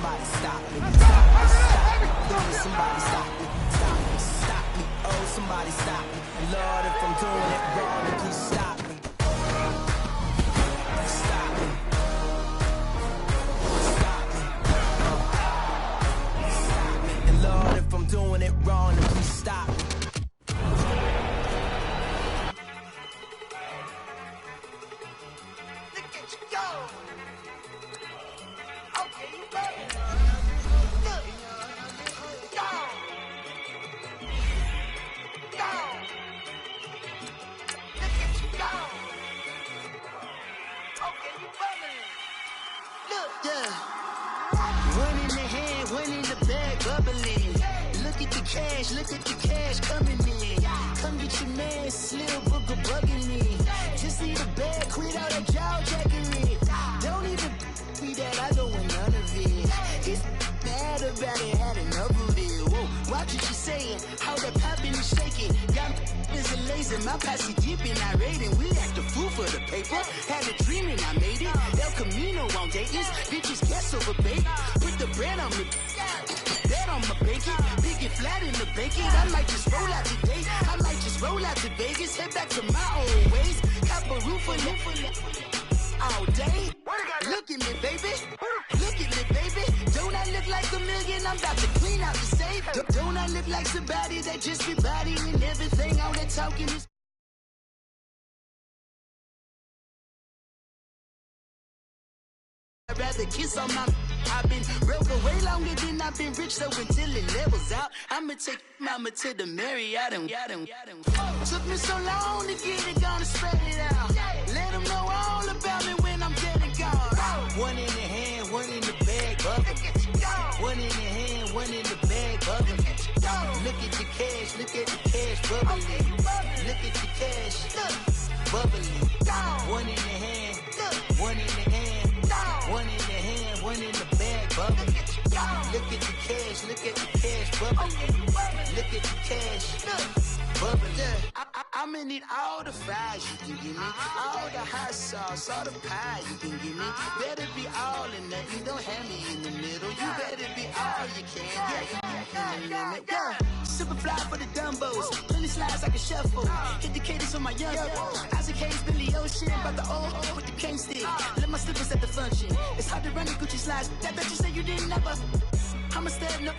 somebody stop me. Stop me, stop me. Please, somebody stop me. Stop me, stop me. Oh, somebody stop me. Lord, if I'm doing it wrong, then please stop me. Stop me. Stop me. Stop me. And Lord, if I'm doing it wrong, then please stop me. Look at the cash coming in. Come get your man, Slim Booker bugging me. Just need a bag, quit all that jaw jackery. Don't even be that, I don't want none of it. He's mad about it, had enough of it. Whoa, watch what you saying, how that poppin' and shaking. Got is a laser, my posse deep and I raiding. We act a fool for the paper. Had a dream and I made it. El Camino on Dayton's, bitches guess over bait. Put the bread on me. Bet on my bacon, big and flat in the bacon. I might just roll out today. I might just roll out to Vegas, head back to my old ways. Cop a roof for all day. Look at me, baby. Look at me, baby. Don't I look like a million? I'm about to clean out the safe. Don't I look like somebody that just be bodying everything? All that talking is. I'd rather kiss on my. I've been broke way longer than I've been rich, so until it levels out, I'ma take mama to the Marriott and took me so long to get it, gonna spread it out. Let them know all about me when I'm dead and gone. One in the hand, one in the bag, bubble. One in the hand, one in the bag, bubble. Look at the cash, bubbling. Look at the cash, bubbling. One in the hand, one in the hand, one in the hand, one in the bag, bubbling. Look at the cash, bubbling. Look at the cash, bubbling. I'ma need all the fries you can give me, all the hot sauce, all the pie you can give me. Better be all in nothing, don't have me in the middle. You better be all you can. Yeah. Super fly for the Dumbos, plenty slides like a shuffle. Hit the cadence on my young. Isaac Hayes, Billy Ocean, about the old with the cane stick. Let my slippers at the function. It's hard to run the Gucci slides. That bet you say you didn't never. I'ma step no.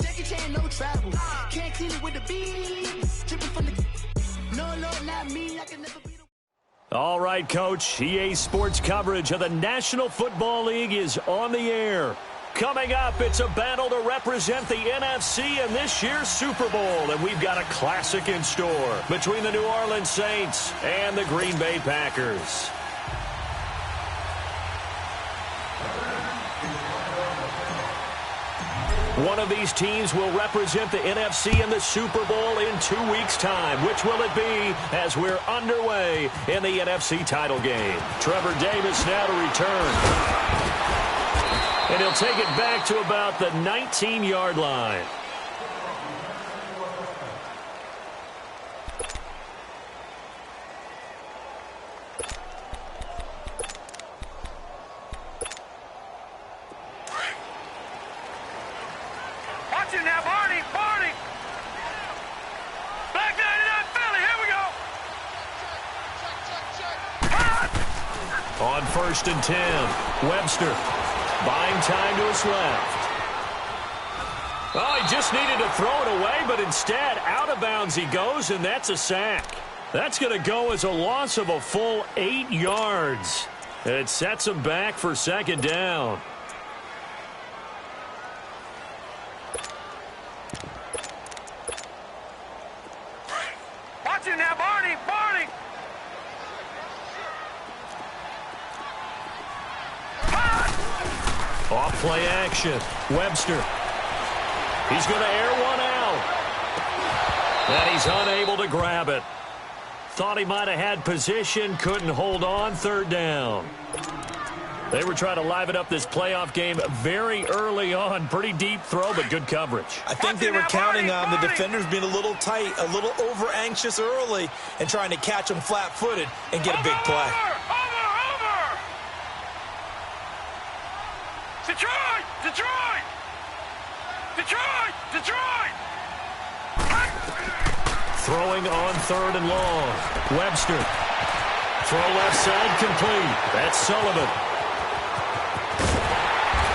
Jackie Chan, no travel. Can't clean it with the beat. Dripping from the. No, Lord, not me. I can never be the. All right, Coach. EA Sports coverage of the National Football League is on the air. Coming up, it's a battle to represent the NFC in this year's Super Bowl, and we've got a classic in store between the New Orleans Saints and the Green Bay Packers. One of these teams will represent the NFC in the Super Bowl in 2 weeks' time. Which will it be as we're underway in the NFC title game? Trevor Davis now to return. And he'll take it back to about the 19-yard line. Watch it now, Barney. Black 99 Philly, here we go. On 1st and 10, Webster. Buying time to his left. Oh, he just needed to throw it away, but instead, out of bounds he goes, and that's a sack. That's going to go as a loss of a full 8 yards. It sets him back for second down. Watch it now, Barney. Off play action. Webster. He's going to air one out. And he's unable to grab it. Thought he might have had position. Couldn't hold on. Third down. They were trying to liven up this playoff game very early on. Pretty deep throw, but good coverage. I think they were counting on the defenders being a little tight, a little over-anxious early, and trying to catch them flat-footed and get a big play. Detroit! Detroit! Detroit! Detroit! Throwing on 3rd and long. Webster. Throw left side complete. That's Sullivan.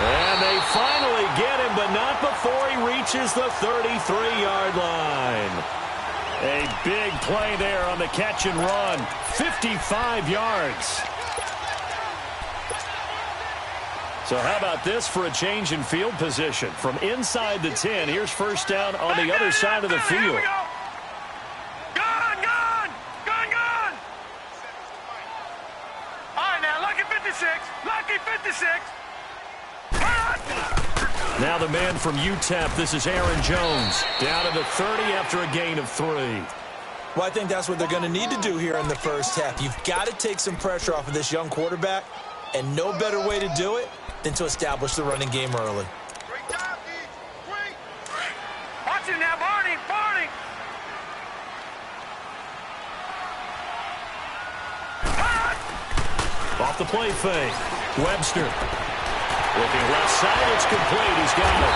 And they finally get him, but not before he reaches the 33-yard line. A big play there on the catch and run. 55 yards. So how about this for a change in field position? From inside the 10, here's first down on the other side of the field. Gone! Gone! Gone! Gone! All right, now, lucky 56. Lucky 56. Now the man from UTEP, this is Aaron Jones. Down to the 30 after a gain of 3. Well, I think that's what they're going to need to do here in the first half. You've got to take some pressure off of this young quarterback, and no better way to do it than to establish the running game early. Watch it now, Barney! Barney! Off the play fake. Webster. Looking left side, it's complete. He's got it.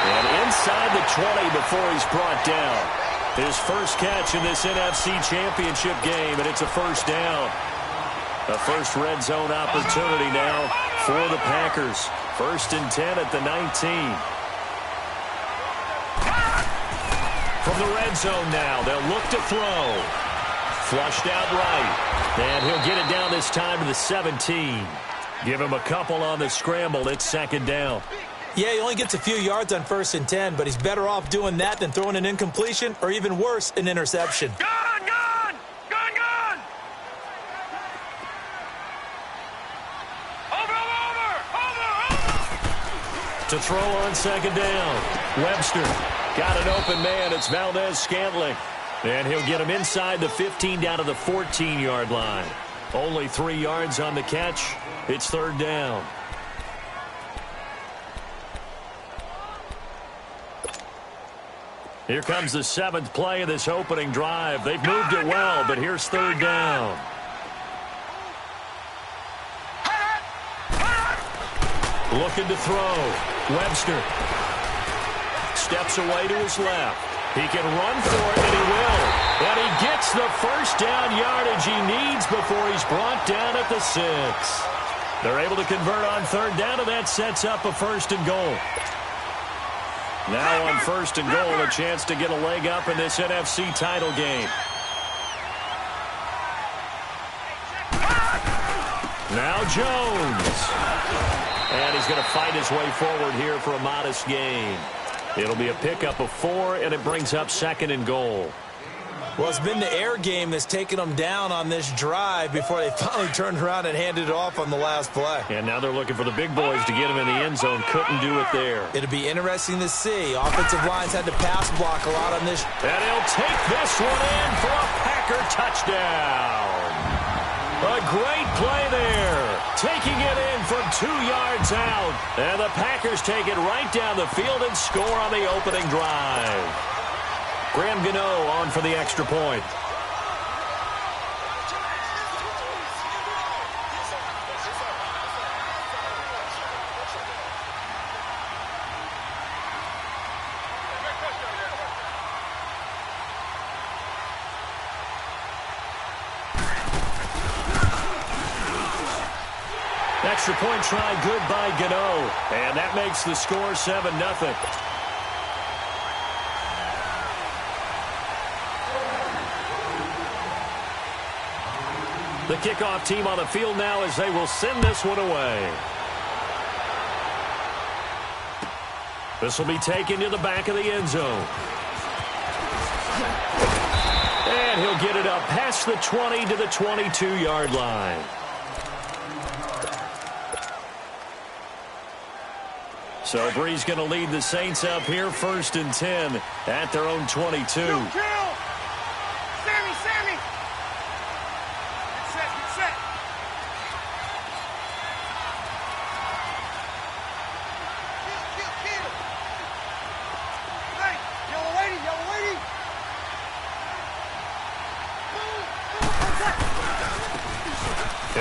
And inside the 20 before he's brought down. His first catch in this NFC Championship game, and it's a first down. A first red zone opportunity now for the Packers. 1st and 10 at the 19. From the red zone now, they'll look to throw. Flushed out right. And he'll get it down this time to the 17. Give him a couple on the scramble. It's 2nd down. Yeah, he only gets a few yards on 1st and 10, but he's better off doing that than throwing an incompletion or even worse, an interception. Gone! Gone! Gone! Gone! Over! To throw on 2nd down. Webster got an open man. It's Valdez-Scantling. And he'll get him inside the 15 down to the 14-yard line. Only 3 yards on the catch. It's 3rd down. Here comes the 7th play of this opening drive. They've moved it well, but here's 3rd down. Looking to throw. Webster steps away to his left. He can run for it, and he will. And he gets the first down yardage he needs before he's brought down at the 6. They're able to convert on 3rd down, and that sets up a 1st and goal. Now on 1st and goal, a chance to get a leg up in this NFC title game. Now Jones. And he's going to fight his way forward here for a modest gain. It'll be a pickup of 4, and it brings up 2nd and goal. Well, it's been the air game that's taken them down on this drive before they finally turned around and handed it off on the last play. And now they're looking for the big boys to get him in the end zone. Couldn't do it there. It'll be interesting to see. Offensive lines had to pass block a lot on this. And he'll take this one in for a Packer touchdown. A great play there. Taking it in from 2 yards out. And the Packers take it right down the field and score on the opening drive. Graham Gano on for the extra point. Extra point try good by Gano. And that makes the score 7-0. The kickoff team on the field now as they will send this one away. This will be taken to the back of the end zone. And he'll get it up past the 20 to the 22-yard line. So Bree's going to lead the Saints up here, 1st and 10 at their own 22. Sammy! Sammy! Get set! Kill! Hey, yellow lady!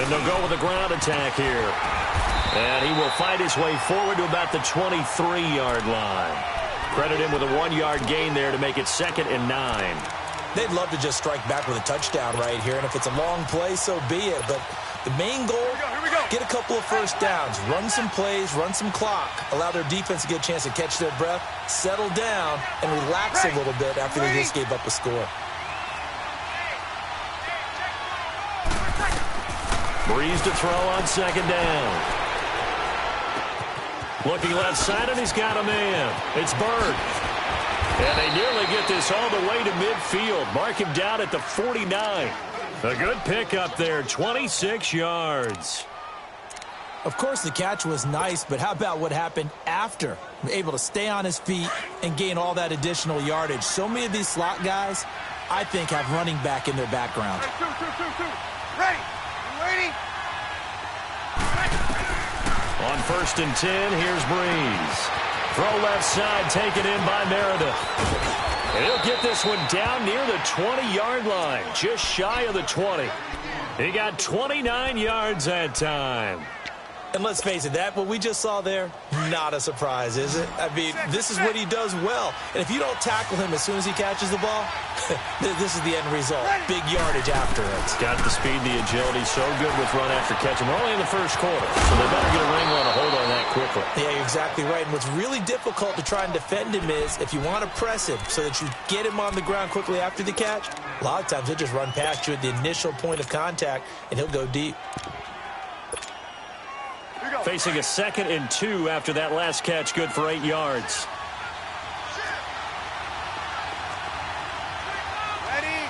In they'll go with a ground attack here. And he will fight his way forward to about the 23-yard line. Credit him with a 1-yard gain there to make it 2nd and 9. They'd love to just strike back with a touchdown right here, and if it's a long play, so be it. But the main goal, get a couple of first downs, run some plays, run some clock, allow their defense to get a chance to catch their breath, settle down, and relax a little bit after they just gave up a score. Breeze to throw on 2nd down. Looking left side, and he's got a man. It's Bird. And they nearly get this all the way to midfield. Mark him down at the 49. A good pickup there, 26 yards. Of course, the catch was nice, but how about what happened after? Able to stay on his feet and gain all that additional yardage. So many of these slot guys, I think, have running back in their background. Ready. You waiting? On 1st and 10, here's Breeze. Throw left side, taken in by Meredith. And he'll get this one down near the 20-yard line, just shy of the 20. He got 29 yards that time. And let's face it, that what we just saw there, not a surprise, is it? I mean, this is what he does well. And if you don't tackle him as soon as he catches the ball, this is the end result. Big yardage after it. Got the speed, the agility, so good with run after catch. And we're only in the first quarter, so they better get a wringer on a hold on that quickly. Yeah, you're exactly right. And what's really difficult to try and defend him is if you want to press him so that you get him on the ground quickly after the catch, a lot of times he'll just run past you at the initial point of contact, and he'll go deep. Facing a 2nd and 2 after that last catch, good for 8 yards. Ready.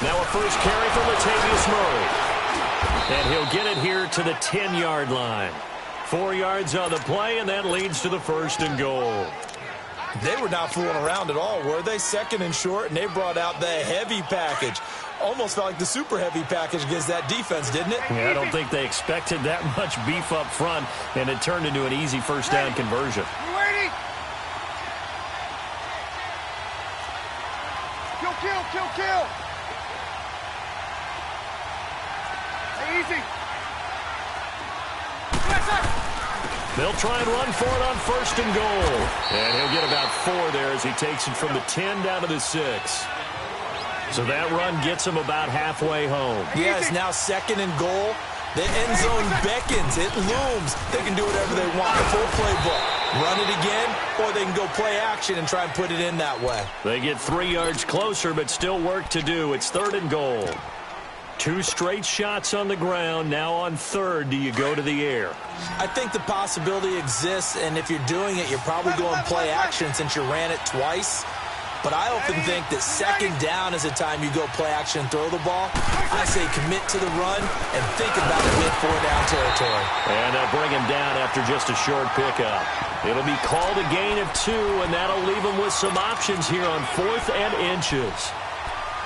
Now a first carry for Latavius Murray. And he'll get it here to the 10-yard line. 4 yards on the play, and that leads to the 1st and goal. They were not fooling around at all, were they? 2nd and short, and they brought out the heavy package. Almost felt like the super heavy package against that defense, didn't it? Yeah, I don't think they expected that much beef up front, and it turned into an easy first down conversion. You waiting? Kill. Hey, easy. They'll try and run for it on 1st and goal. And he'll get about 4 there as he takes it from the 10 down to the 6. So that run gets him about halfway home. Yeah, it's now 2nd and goal. The end zone beckons. It looms. They can do whatever they want. The full playbook. Run it again, or they can go play action and try and put it in that way. They get 3 yards closer, but still work to do. It's 3rd and goal. 2 straight shots on the ground. Now on 3rd, do you go to the air? I think the possibility exists, and if you're doing it, you're probably going play action since you ran it twice. But I often think that 2nd down is the time you go play action and throw the ball. I say commit to the run and think about it with 4-down territory. And they'll bring him down after just a short pickup. It'll be called a gain of 2, and that'll leave him with some options here on 4th and inches.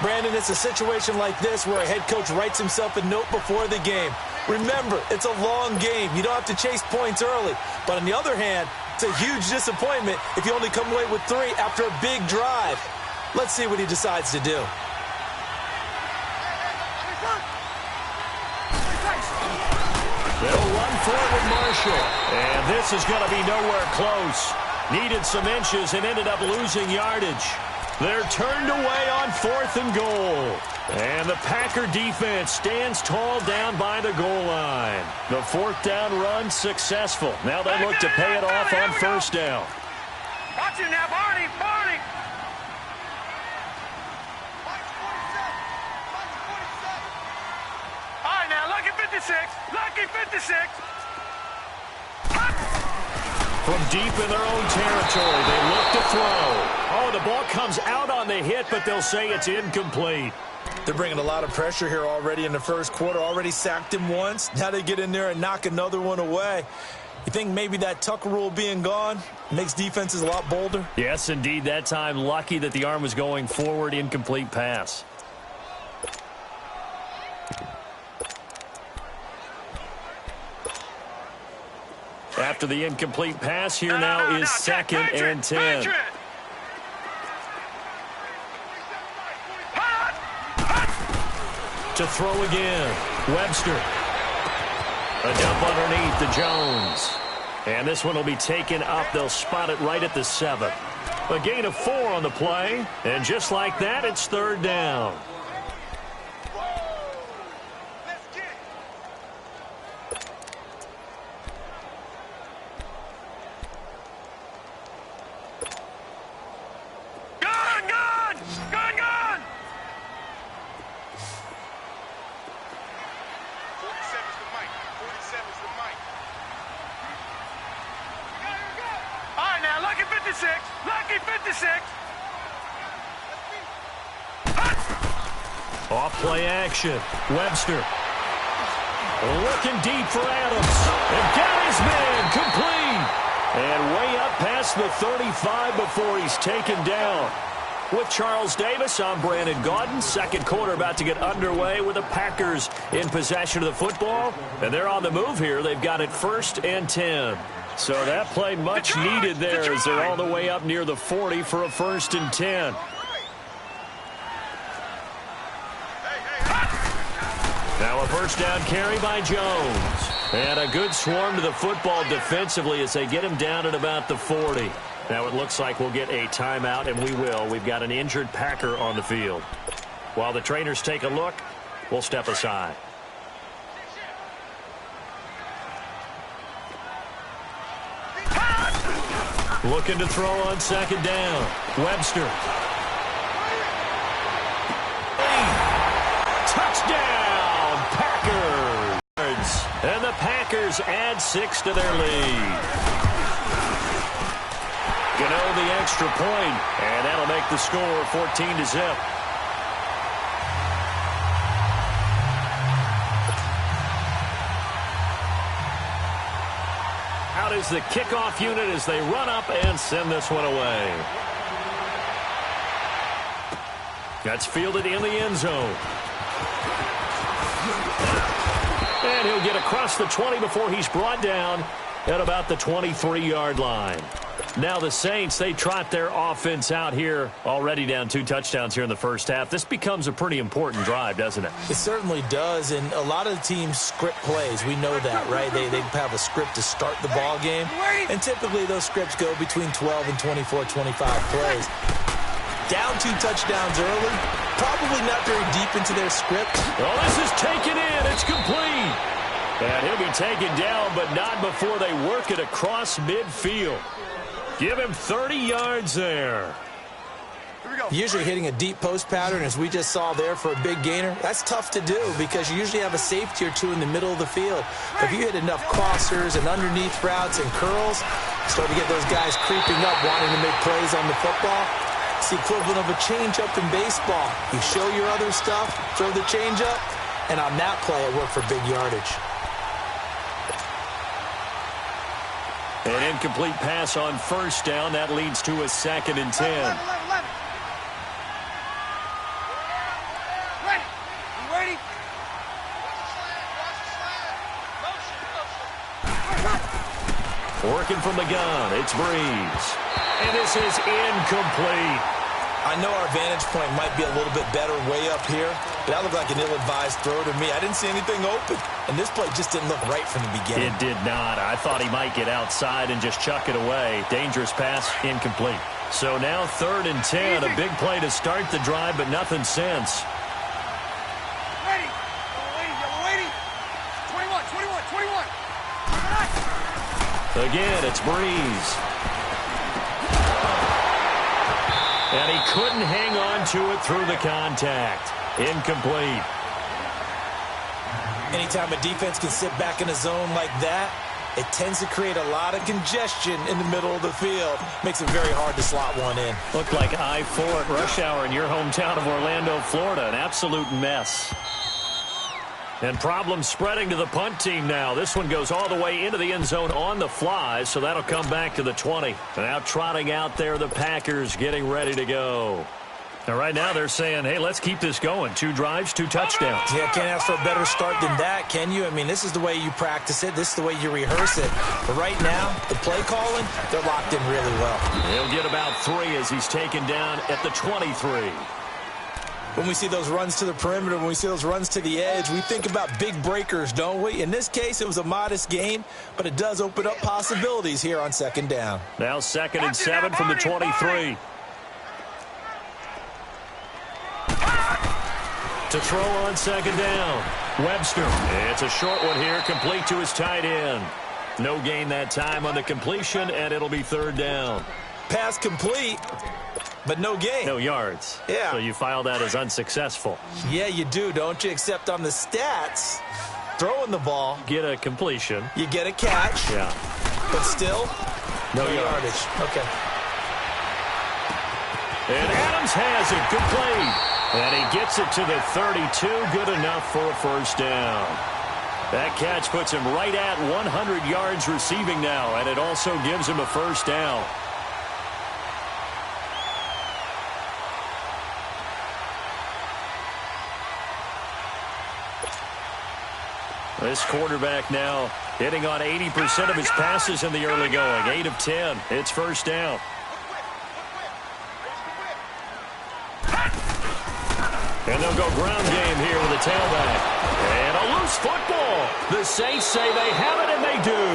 Brandon, it's a situation like this where a head coach writes himself a note before the game. Remember, it's a long game. You don't have to chase points early. But on the other hand, it's a huge disappointment if you only come away with 3 after a big drive. Let's see what he decides to do. They'll run for it with Marshall. And this is going to be nowhere close. Needed some inches and ended up losing yardage. They're turned away on 4th and goal. And the Packer defense stands tall down by the goal line. The 4th down run successful. Now they look to pay it off on 1st down. Watch it now, Barney. All right, now, lucky 56. From deep in their own territory, they look to throw. Oh, the ball comes out on the hit, but they'll say it's incomplete. They're bringing a lot of pressure here already in the first quarter. Already sacked him once. Now they get in there and knock another one away. You think maybe that Tucker rule being gone makes defenses a lot bolder? Yes, indeed. That time, lucky that the arm was going forward. Incomplete pass. After the incomplete pass, here now is 2nd and 10. To throw again. Webster. A dump underneath to Jones. And this one will be taken up. They'll spot it right at the 7. A gain of 4 on the play. And just like that, it's 3rd down. Lucky 56. Off play action. Webster. Looking deep for Adams. And got his man complete. And way up past the 35 before he's taken down. With Charles Davis, I'm Brandon Gaudin. Second quarter about to get underway with the Packers in possession of the football. And they're on the move here. They've got it 1st and 10. So that play much needed there as they're all the way up near the 40 for a 1st and 10. Now a first down carry by Jones. And a good swarm to the football defensively as they get him down at about the 40. Now it looks like we'll get a timeout, and we will. We've got an injured Packer on the field. While the trainers take a look, we'll step aside. Looking to throw on 2nd down. Webster. Touchdown, Packers. And the Packers add 6 to their lead. Gano the extra point, and that'll make the score 14-0. Out is the kickoff unit as they run up and send this one away. That's fielded in the end zone. And he'll get across the 20 before he's brought down at about the 23-yard line. Now the Saints, they trot their offense out here, already down 2 touchdowns here in the first half. This becomes a pretty important drive, doesn't it? It certainly does, and a lot of the teams script plays. We know that, right? They have a script to start the ball game, and typically those scripts go between 12 and 24, 25 plays. Down 2 touchdowns early, probably not very deep into their script. Oh, this is taken in. It's complete. And he'll be taken down, but not before they work it across midfield. Give him 30 yards there. Usually hitting a deep post pattern, as we just saw there for a big gainer, that's tough to do because you usually have a safety or 2 in the middle of the field. If you hit enough crossers and underneath routes and curls, start to get those guys creeping up, wanting to make plays on the football. It's the equivalent of a changeup in baseball. You show your other stuff, throw the changeup, and on that play, it worked for big yardage. An incomplete pass on 1st down. That leads to a 2nd and 10. Ready? Working from the gun, it's Breeze. And this is incomplete. I know our vantage point might be a little bit better way up here, but that looked like an ill-advised throw to me. I didn't see anything open, and this play just didn't look right from the beginning. It did not. I thought he might get outside and just chuck it away. Dangerous pass, incomplete. So now 3rd and 10, a big play to start the drive, but nothing since. Ready. Yellow 80. 21. Again, it's Breeze. And he couldn't hang on to it through the contact. Incomplete. Anytime a defense can sit back in a zone like that, it tends to create a lot of congestion in the middle of the field. Makes it very hard to slot one in. Looked like I-4 at rush hour in your hometown of Orlando, Florida. An absolute mess. And problems spreading to the punt team now. This one goes all the way into the end zone on the fly, so that'll come back to the 20. Now trotting out there, the Packers getting ready to go. Now right now they're saying, hey, let's keep this going. 2 drives, 2 touchdowns. Yeah, can't ask for a better start than that, can you? I mean, this is the way you practice it. This is the way you rehearse it. But right now, the play calling, they're locked in really well. He'll get about 3 as he's taken down at the 23. When we see those runs to the perimeter, when we see those runs to the edge, we think about big breakers, don't we? In this case, it was a modest game, but it does open up possibilities here on second down. Now 2nd and 7 from the 23. To throw on second down, Webster. It's a short one here, complete to his tight end. No gain that time on the completion, and it'll be 3rd down. Pass complete, but no gain. No yards. Yeah. So you file that as unsuccessful. Yeah, you do, don't you? Except on the stats, throwing the ball, Get a completion. you get a catch, Yeah. but still, No yardage. Okay. And Adams has it. Good play. And he gets it to the 32. Good enough for a 1st down. That catch puts him right at 100 yards receiving now, and it also gives him a 1st down. This quarterback now hitting on 80% of his passes in the early going. 8 of 10. It's 1st down. And they'll go ground game here with a tailback. And a loose football. The Saints say they have it, and they do.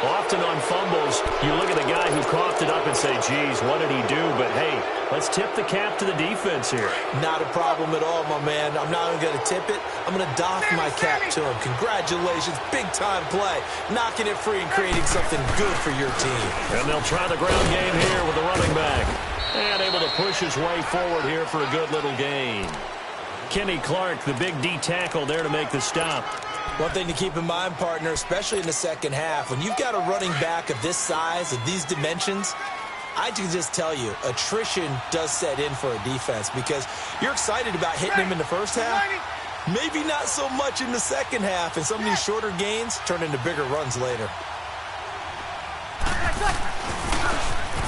Often on fumbles, you look at the guy who coughed it up and say, geez, what did he do? But, hey, let's tip the cap to the defense here. Not a problem at all, my man. I'm not even going to tip it. I'm going to doff my cap to him. Congratulations. Big-time play. Knocking it free and creating something good for your team. And they'll try the ground game here with the running back. And able to push his way forward here for a good little gain. Kenny Clark, the big D tackle there to make the stop. One thing to keep in mind, partner, especially in the second half, when you've got a running back of this size, of these dimensions, I can just tell you, attrition does set in for a defense because you're excited about hitting him in the first half. Maybe not so much in the second half, and some of these shorter gains turn into bigger runs later.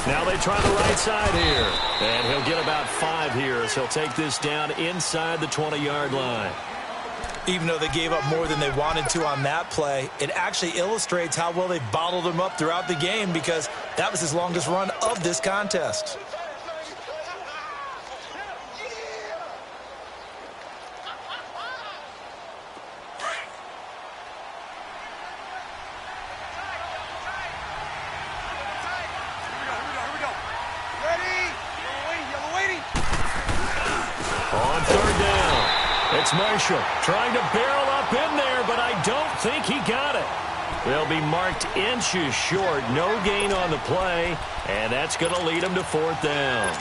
Now they try the right side here. And he'll get about 5 here as he'll take this down inside the 20-yard line. Even though they gave up more than they wanted to on that play, it actually illustrates how well they bottled him up throughout the game because that was his longest run of this contest. On 3rd down, it's Marshall trying to barrel up in there, but I don't think he got it. They'll be marked inches short. No gain on the play, and that's going to lead them to 4th down.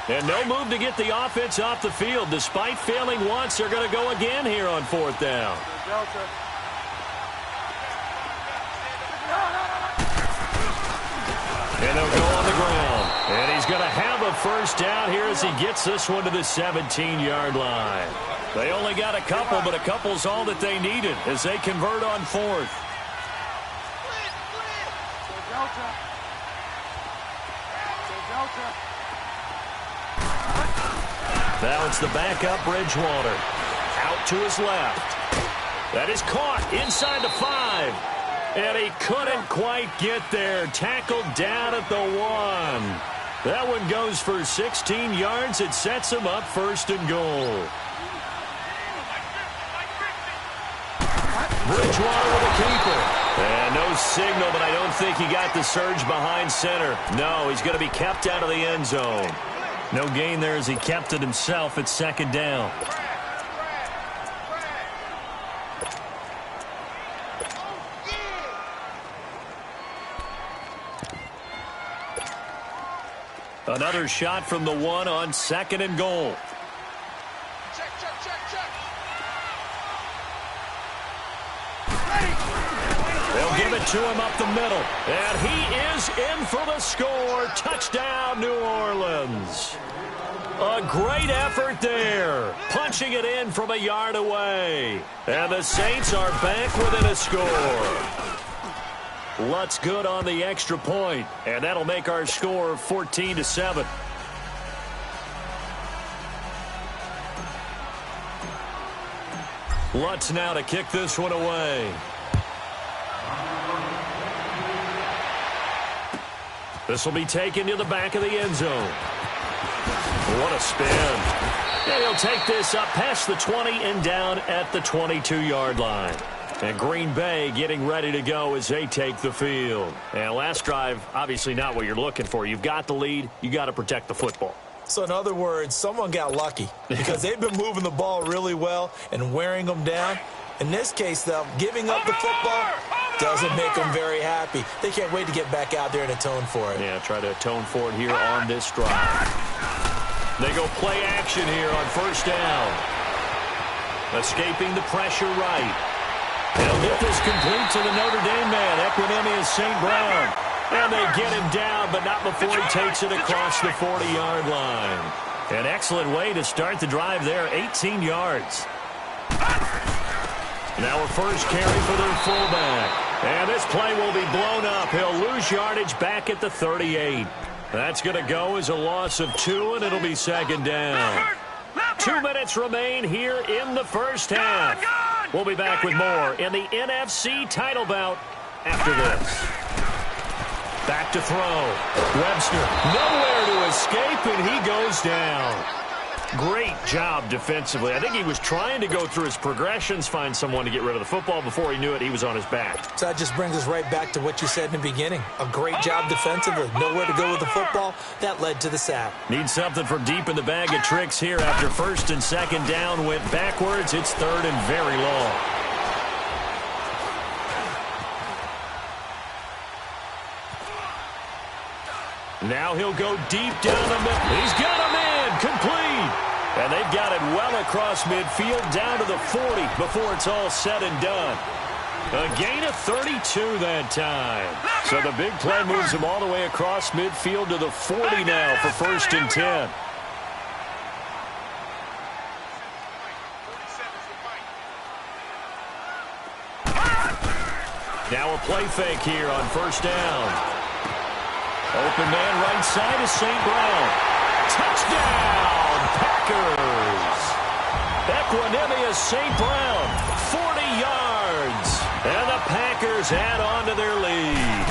And no move to get the offense off the field. Despite failing once, they're going to go again here on 4th down. And they'll go on the ground. And he's going to have a 1st down here as he gets this one to the 17-yard line. They only got a couple, but a couple's all that they needed as they convert on 4th. Now it's the backup Bridgewater. Out to his left. That is caught inside the 5. And he couldn't quite get there. Tackled down at the 1. That one goes for 16 yards. It sets him up 1st and goal. Bridgewater with a keeper. And no signal, but I don't think he got the surge behind center. No, he's going to be kept out of the end zone. No gain there as he kept it himself at 2nd down. Another shot from the 1 on 2nd and goal. They'll give it to him up the middle. And he is in for the score. Touchdown, New Orleans. A great effort there. Punching it in from a yard away. And the Saints are back within a score. Lutz good on the extra point. And that'll make our score 14-7. Lutz now to kick this one away. This will be taken to the back of the end zone. What a spin. And he'll take this up past the 20 and down at the 22-yard line. And Green Bay getting ready to go as they take the field. And last drive, obviously not what you're looking for. You've got the lead. You got to protect the football. So in other words, someone got lucky because they've been moving the ball really well and wearing them down. In this case, though, giving up the football doesn't make them very happy. They can't wait to get back out there and atone for it. Yeah, try to atone for it here on this drive. They go play action here on first down. Escaping the pressure right. They'll get this complete to the Notre Dame man, Equanimeous St. Brown. And they get him down, but not before he takes it across the 40-yard line. An excellent way to start the drive there, 18 yards. Now a first carry for their fullback. And this play will be blown up. He'll lose yardage back at the 38. That's going to go as a loss of 2, and it'll be second down. 2 minutes remain here in the first half. We'll be back with more in the NFC title bout after this. Back to throw. Webster nowhere to escape, and he goes down. Great job defensively. I think he was trying to go through his progressions, find someone to get rid of the football. Before he knew it, he was on his back. So that just brings us right back to what you said in the beginning. A great job defensively. Nowhere to go with the football. That led to the sack. Need something from deep in the bag of tricks here. After first and second down went backwards, it's third and very long. Now he'll go deep down the middle. He's got him in. Complete. And they've got it well across midfield down to the 40 before it's all said and done. A gain of 32 that time. So the big play moves him all the way across midfield to the 40 now for first and 10. Now a play fake here on first down. Open man right side is St. Brown. Touchdown, Packers. Equanimeous St. Brown, 40 yards. And the Packers add on to their lead.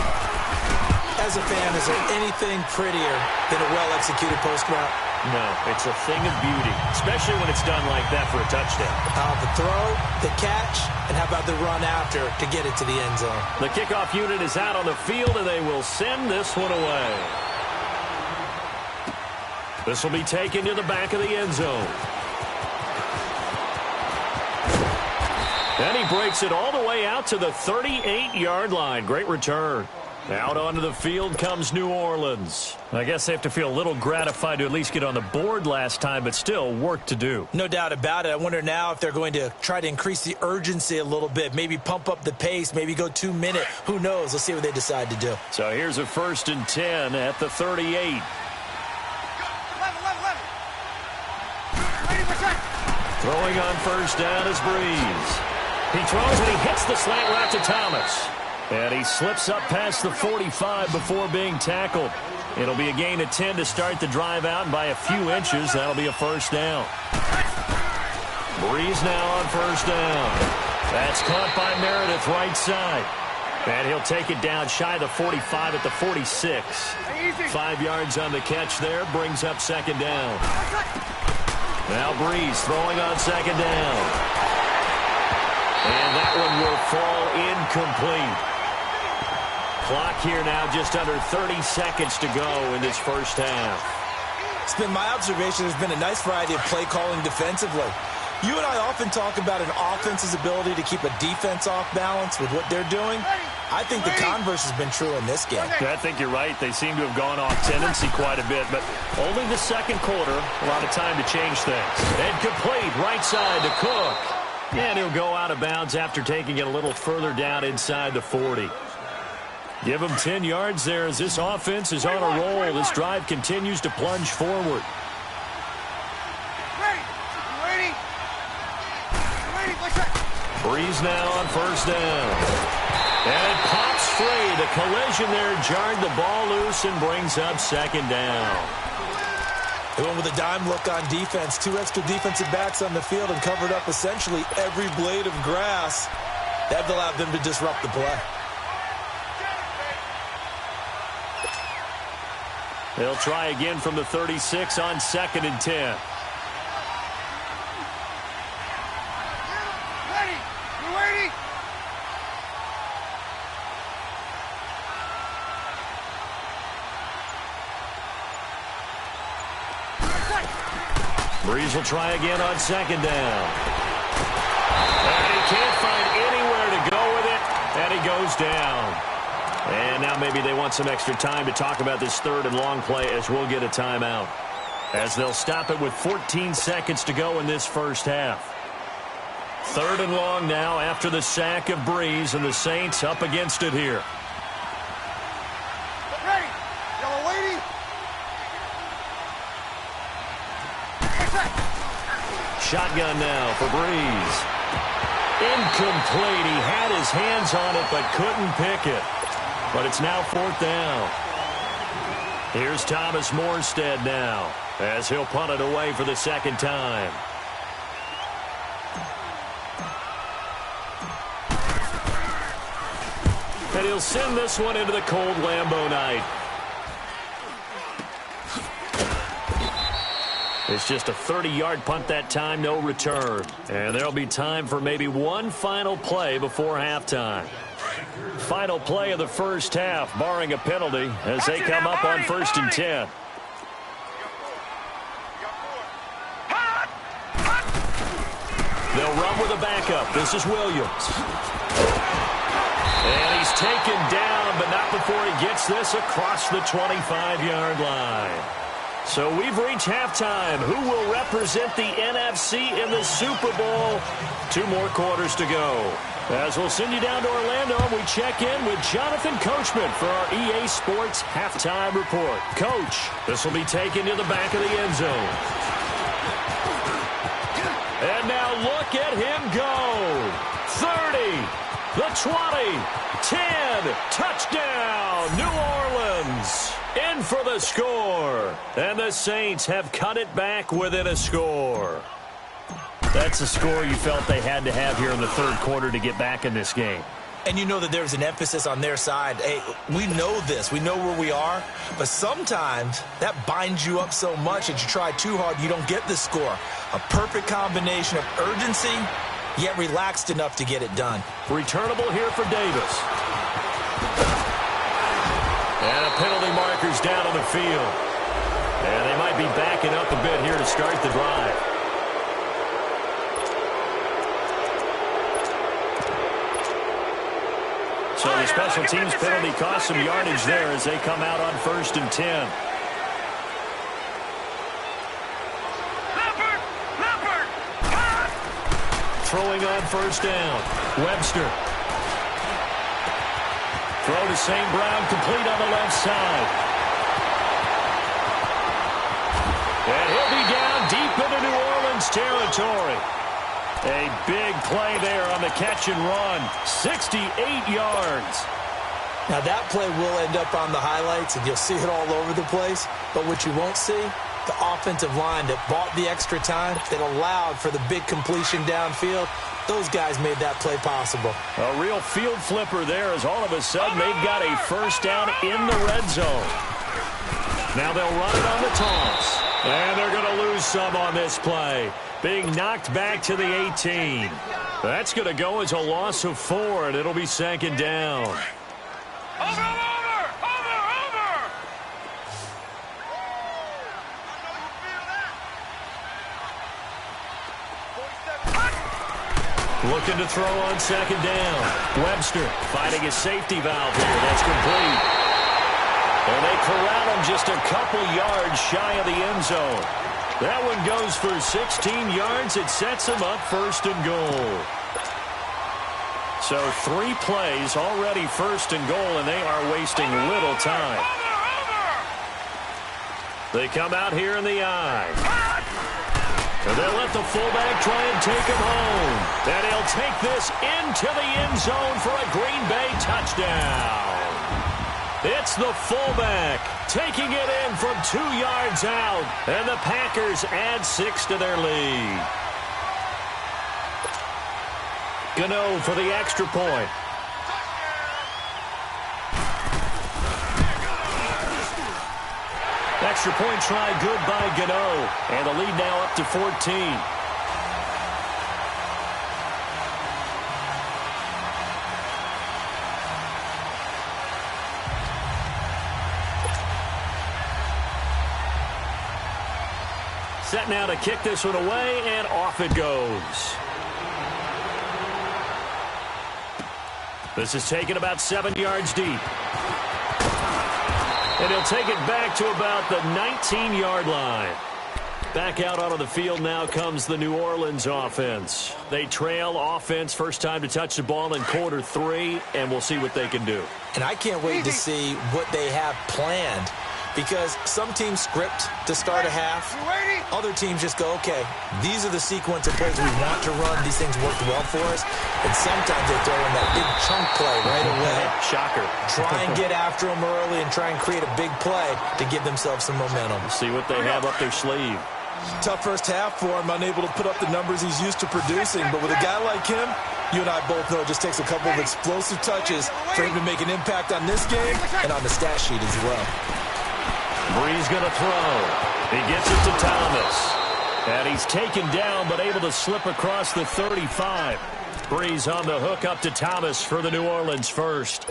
As a fan, is there anything prettier than a well-executed post route? No, it's a thing of beauty, especially when it's done like that for a touchdown. The throw, the catch, and how about the run after to get it to the end zone? The kickoff unit is out on the field, and they will send this one away. This will be taken to the back of the end zone. And he breaks it all the way out to the 38-yard line. Great return. Out onto the field comes New Orleans. I guess they have to feel a little gratified to at least get on the board last time, but still work to do. No doubt about it. I wonder now if they're going to try to increase the urgency a little bit, maybe pump up the pace, maybe go 2-minute. Who knows? Let's see what they decide to do. So here's a first and 10 at the 38. Throwing on first down is Breeze. He throws and he hits the slant route to Thomas. And he slips up past the 45 before being tackled. It'll be a gain of 10 to start the drive out, and by a few inches, that'll be a first down. Breeze now on first down. That's caught by Meredith right side. And he'll take it down shy of the 45 at the 46. 5 yards on the catch there, brings up second down. Now Breeze throwing on second down. And that one will fall incomplete. Clock here now just under 30 seconds to go in this first half. It's been my observation there's been a nice variety of play calling defensively. You and I often talk about an offense's ability to keep a defense off balance with what they're doing. I think the converse has been true in this game. Yeah, I think you're right. They seem to have gone off tendency quite a bit, but only the second quarter, a lot of time to change things. And complete right side to Cook. And he'll go out of bounds after taking it a little further down inside the 40. Give him 10 yards there as this offense is on a roll. This drive continues to plunge forward. Breeze now on first down. And it pops free. The collision there jarred the ball loose and brings up second down. They went with a dime look on defense. 2 extra defensive backs on the field and covered up essentially every blade of grass. That allowed them to disrupt the play. They'll try again from the 36 on 2nd and 10. Breeze will try again on 2nd down. And he can't find anywhere to go with it, and he goes down. And now maybe they want some extra time to talk about this 3rd and long play as we'll get a timeout. As they'll stop it with 14 seconds to go in this first half. 3rd and long now after the sack of Breeze, and the Saints up against it here. Ready. Yellow lady. Shotgun now for Breeze. Incomplete. He had his hands on it but couldn't pick it. But it's now 4th down. Here's Thomas Morstead now as he'll punt it away for the 2nd time. And he'll send this one into the cold Lambeau night. It's just a 30-yard punt that time, no return. And there'll be time for maybe one final play before halftime. Final play of the first half, barring a penalty, as they come up on 1st and 10. They'll run with a backup. This is Williams. And he's taken down, but not before he gets this across the 25-yard line. So we've reached halftime. Who will represent the NFC in the Super Bowl? 2 more quarters to go. As we'll send you down to Orlando, we check in with Jonathan Coachman for our EA Sports Halftime Report. Coach, this will be taken to the back of the end zone. And now look at him go. 30, the 20, 10, touchdown, New Orleans. In for the score. And the Saints have cut it back within a score. That's a score you felt they had to have here in the 3rd quarter to get back in this game. And you know that there's an emphasis on their side. Hey, we know this. We know where we are. But sometimes that binds you up so much that you try too hard, you don't get the score. A perfect combination of urgency, yet relaxed enough to get it done. Returnable here for Davis. And a penalty marker's down on the field. And they might be backing up a bit here to start the drive. So the special teams penalty cost some yardage there as they come out on 1st and 10. Throwing on 1st down. Webster. Throw to St. Brown, complete on the left side. And he'll be down deep into New Orleans territory. A big play there on the catch and run. 68 yards. Now that play will end up on the highlights, and you'll see it all over the place. But what you won't see, the offensive line that bought the extra time, that allowed for the big completion downfield. Those guys made that play possible. A real field flipper there as all of a sudden they've got a 1st down in the red zone. Now they'll run it on the toss. And they're going to lose some on this play. Being knocked back to the 18. That's going to go as a loss of 4, and it'll be 2nd down. Over! Looking to throw on 2nd down. Webster fighting a safety valve here. That's complete. And they corral him just a couple yards shy of the end zone. That one goes for 16 yards. It sets him up 1st and goal. So 3 plays already 1st and goal, and they are wasting little time. They come out here in the eye. And they'll let the fullback try and take him home. And he'll take this into the end zone for a Green Bay touchdown. It's the fullback taking it in from 2 yards out. And the Packers add 6 to their lead. Gano for the extra point. Extra point try good by Gano. And the lead now up to 14. Set now to kick this one away, and off it goes. This is taken about 7 yards deep. And he'll take it back to about the 19-yard line. Back out onto the field now comes the New Orleans offense. They trail offense first time to touch the ball in quarter 3, and we'll see what they can do. And I can't wait to see what they have planned, because some teams script to start a half. Other teams just go, okay, these are the sequence of plays we want to run. These things worked well for us. And sometimes they throw in that big chunk play right away. Shocker. Try and get after them early and try and create a big play to give themselves some momentum. See what they have up their sleeve. Tough first half for him, unable to put up the numbers he's used to producing. But with a guy like him, you and I both know it just takes a couple of explosive touches for him to make an impact on this game and on the stat sheet as well. Brees going to throw. He gets it to Thomas. And he's taken down, but able to slip across the 35. Brees on the hook up to Thomas for the New Orleans first.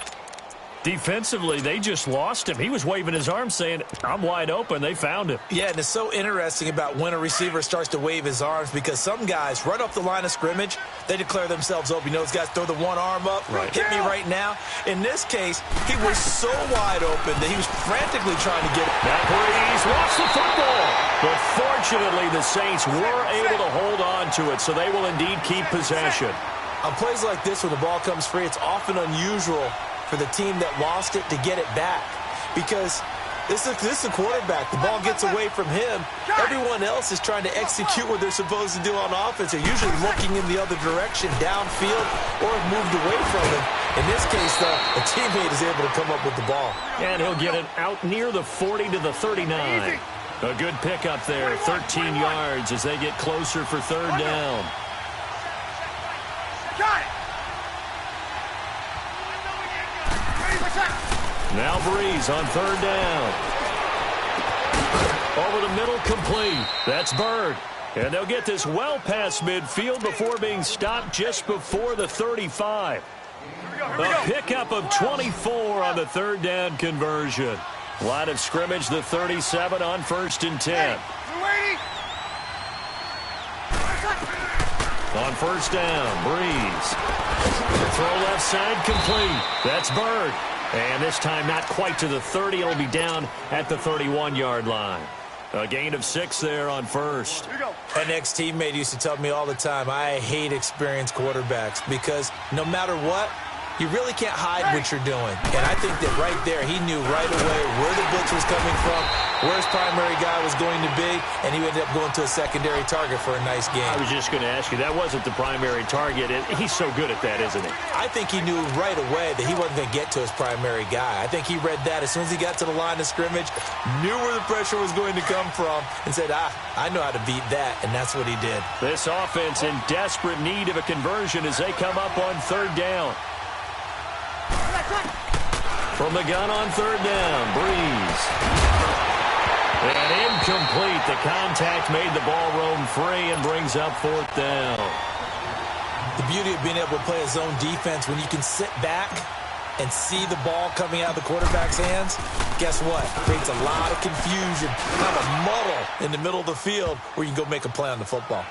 Defensively, they just lost him. He was waving his arm saying, I'm wide open. They found him. Yeah, and it's so interesting about when a receiver starts to wave his arms, because some guys right up the line of scrimmage, they declare themselves open. You know, those guys throw the one arm up, right. Hit me right now. In this case, he was so wide open that he was frantically trying to get it. Now Brees wants the football. But fortunately, the Saints were able to hold on to it, so they will indeed keep possession. On plays like this, when the ball comes free, it's often unusual for the team that lost it to get it back, because this is a quarterback. The ball gets away from him. Everyone else is trying to execute what they're supposed to do on offense. They're usually looking in the other direction, downfield, or have moved away from him. In this case, though, a teammate is able to come up with the ball. And he'll get it out near the 40 to the 39. A good pickup there, 13 yards as they get closer for third down. Got it. Now Brees on third down. Over the middle, complete. That's Bird. And they'll get this well past midfield before being stopped just before the 35. A pickup of 24 on the third down conversion. Line of scrimmage, the 37 on 1st and 10. On first down, Brees. Throw left side, complete. That's Bird. And this time not quite to the 30. It'll be down at the 31-yard line. A gain of 6 there on first. An ex-teammate used to tell me all the time, I hate experienced quarterbacks, because no matter what, you really can't hide what you're doing. And I think that right there, he knew right away where the blitz was coming from, where his primary guy was going to be, and he ended up going to a secondary target for a nice game. I was just going to ask you, that wasn't the primary target. He's so good at that, isn't he? I think he knew right away that he wasn't going to get to his primary guy. I think he read that as soon as he got to the line of scrimmage, knew where the pressure was going to come from, and said, I know how to beat that, and that's what he did. This offense in desperate need of a conversion as they come up on third down. From the gun on third down, Brees. And incomplete. The contact made the ball roam free and brings up fourth down. The beauty of being able to play a zone defense, when you can sit back and see the ball coming out of the quarterback's hands, guess what? It creates a lot of confusion, kind of a muddle in the middle of the field where you can go make a play on the football.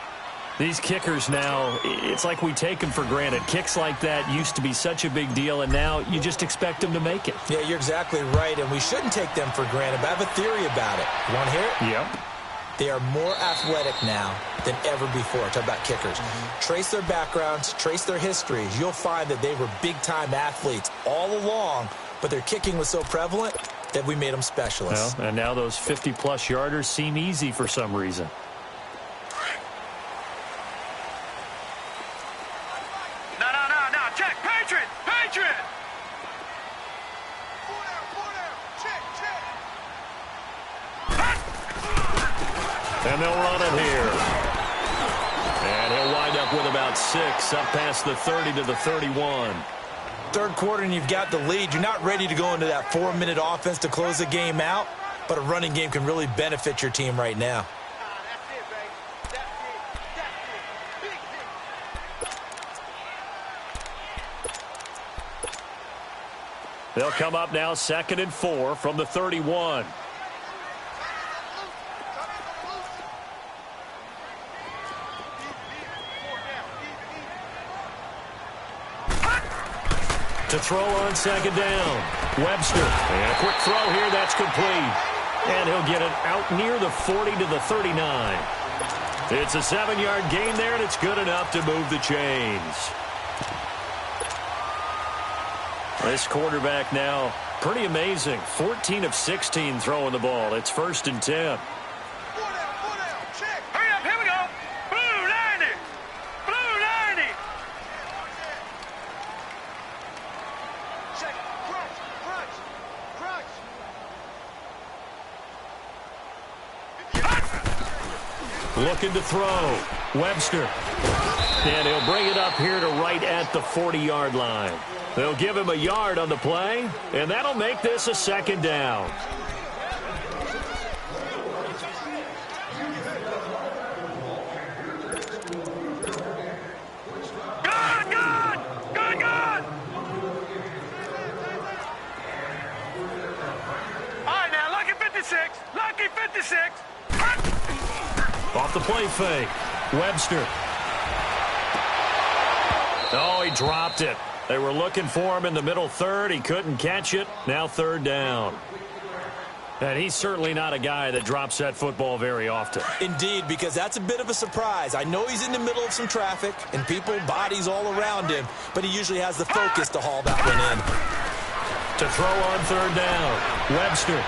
These kickers now, it's like we take them for granted. Kicks like that used to be such a big deal, and now you just expect them to make it. Yeah, you're exactly right, and we shouldn't take them for granted, but I have a theory about it. You want to hear it? Yep. They are more athletic now than ever before. Talk about kickers. Trace their backgrounds, trace their histories. You'll find that they were big-time athletes all along, but their kicking was so prevalent that we made them specialists. Well, and now those 50-plus yarders seem easy for some reason. No, check, Patriot! And they'll run it here. And he'll wind up with about 6, up past the 30 to the 31. Third quarter and you've got the lead. You're not ready to go into that 4-minute offense to close the game out, but a running game can really benefit your team right now. They'll come up now 2nd and 4 from the 31. To throw on 2nd down. Webster. And a quick throw here. That's complete. And he'll get it out near the 40 to the 39. It's a 7-yard gain there, and it's good enough to move the chains. This quarterback now, pretty amazing. 14 of 16 throwing the ball. It's 1st and 10. Hurry up, here we go. Blue 90. Blue 90. Check. Crunch. Looking to throw. Webster. And he'll bring it up here to right at the 40-yard line. They'll give him a yard on the play, and that'll make this a 2nd down. Good. All right, now, lucky 56. Lucky 56. Off the play fake. Webster. Oh, he dropped it. They were looking for him in the middle third. He couldn't catch it. Now 3rd down. And he's certainly not a guy that drops that football very often. Indeed, because that's a bit of a surprise. I know he's in the middle of some traffic and people, bodies all around him, but he usually has the focus to haul that one in. To throw on 3rd down. Webster.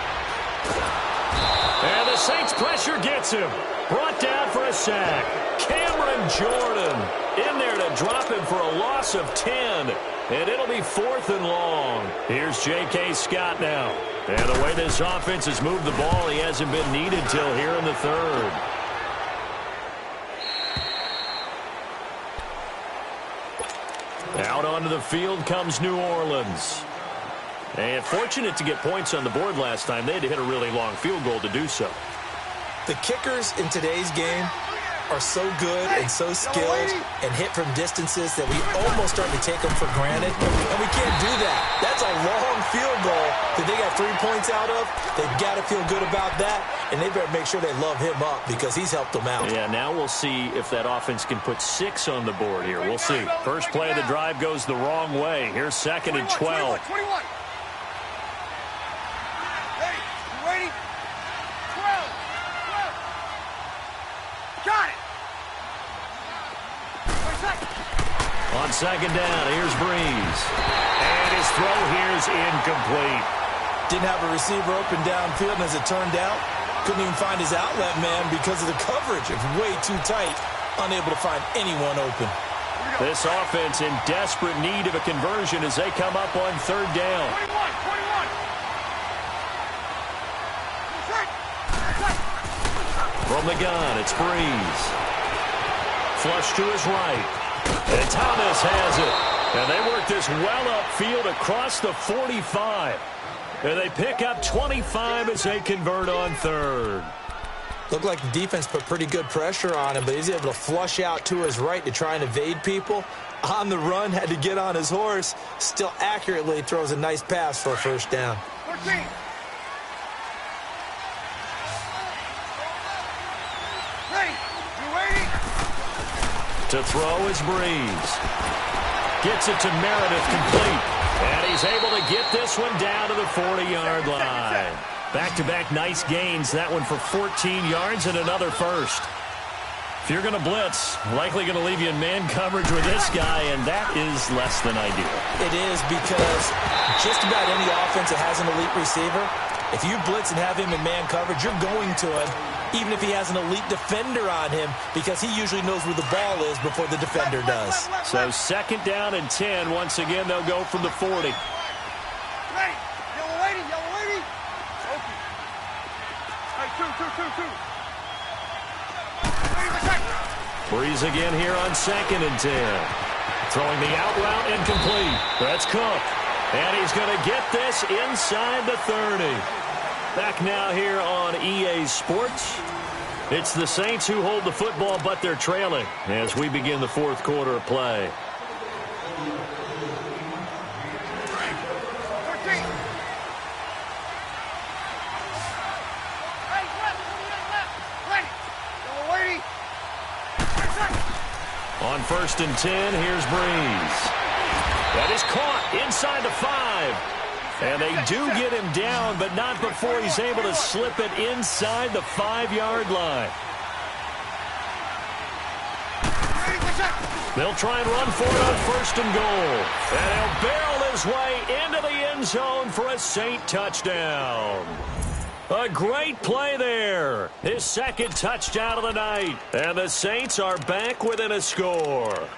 And the Saints pressure gets him. Brought down for a sack. Cameron Jordan in there to drop him for a loss of 10. And it'll be 4th and long. Here's J.K. Scott now. And the way this offense has moved the ball, he hasn't been needed till here in the 3rd. Out onto the field comes New Orleans. And fortunate to get points on the board last time. They had to hit a really long field goal to do so. The kickers in today's game are so good and so skilled and hit from distances that we almost start to take them for granted, and we can't do that. That's a long field goal that they got 3 points out of. They've got to feel good about that, and they better make sure they love him up because he's helped them out. Yeah, now we'll see if that offense can put 6 on the board here. We'll see. First play of the drive goes the wrong way. Here's 2nd and 12. 21. Hey, you ready? 12. Got it. On 2nd down, here's Breeze. And his throw here is incomplete. Didn't have a receiver open downfield, and as it turned out, couldn't even find his outlet man because of the coverage. It's way too tight, unable to find anyone open. This offense in desperate need of a conversion as they come up on 3rd down. 21. From the gun, it's Breeze. Flush to his right. And Thomas has it. And they work this well upfield across the 45. And they pick up 25 as they convert on 3rd. Looked like the defense put pretty good pressure on him, but he's able to flush out to his right to try and evade people. On the run, had to get on his horse. Still accurately throws a nice pass for a 1st down. 14. Ready? You waiting? To throw is Breeze. Gets it to Meredith complete. And he's able to get this one down to the 40-yard line. Back-to-back nice gains. That one for 14 yards and another 1st. If you're going to blitz, likely going to leave you in man coverage with this guy, and that is less than ideal. It is because just about any offense that has an elite receiver, if you blitz and have him in man coverage, you're going to him, even if he has an elite defender on him, because he usually knows where the ball is before the defender does. So 2nd down and 10. Once again, they'll go from the 40. Ready? Yellow lady. Okay. Hey, two. Breeze again here on 2nd and 10. Throwing the out route incomplete. That's Cook. And he's going to get this inside the 30. Back now here on EA Sports. It's the Saints who hold the football, but they're trailing as we begin the fourth quarter of play. On 1st and 10, here's Breeze. That is caught inside the 5. And they do get him down, but not before he's able to slip it inside the 5-yard line. They'll try and run for it on 1st and goal. And he'll barrel his way into the end zone for a Saint touchdown. A great play there. His 2nd touchdown of the night. And the Saints are back within a score.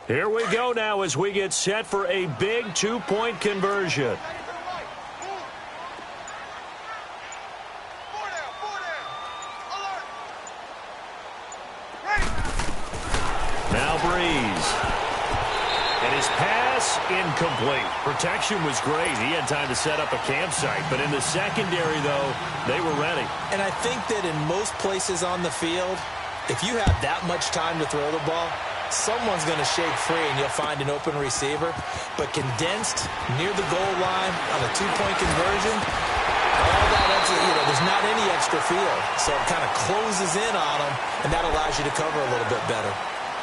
Here we go now as we get set for a big 2-point conversion. Now Breeze. And his pass incomplete. Protection was great. He had time to set up a campsite. But in the secondary, though, they were ready. And I think that in most places on the field, if you have that much time to throw the ball, someone's going to shake free and you'll find an open receiver. But condensed near the goal line on a 2-point conversion, all that extra, there's not any extra field. So it kind of closes in on them, and that allows you to cover a little bit better.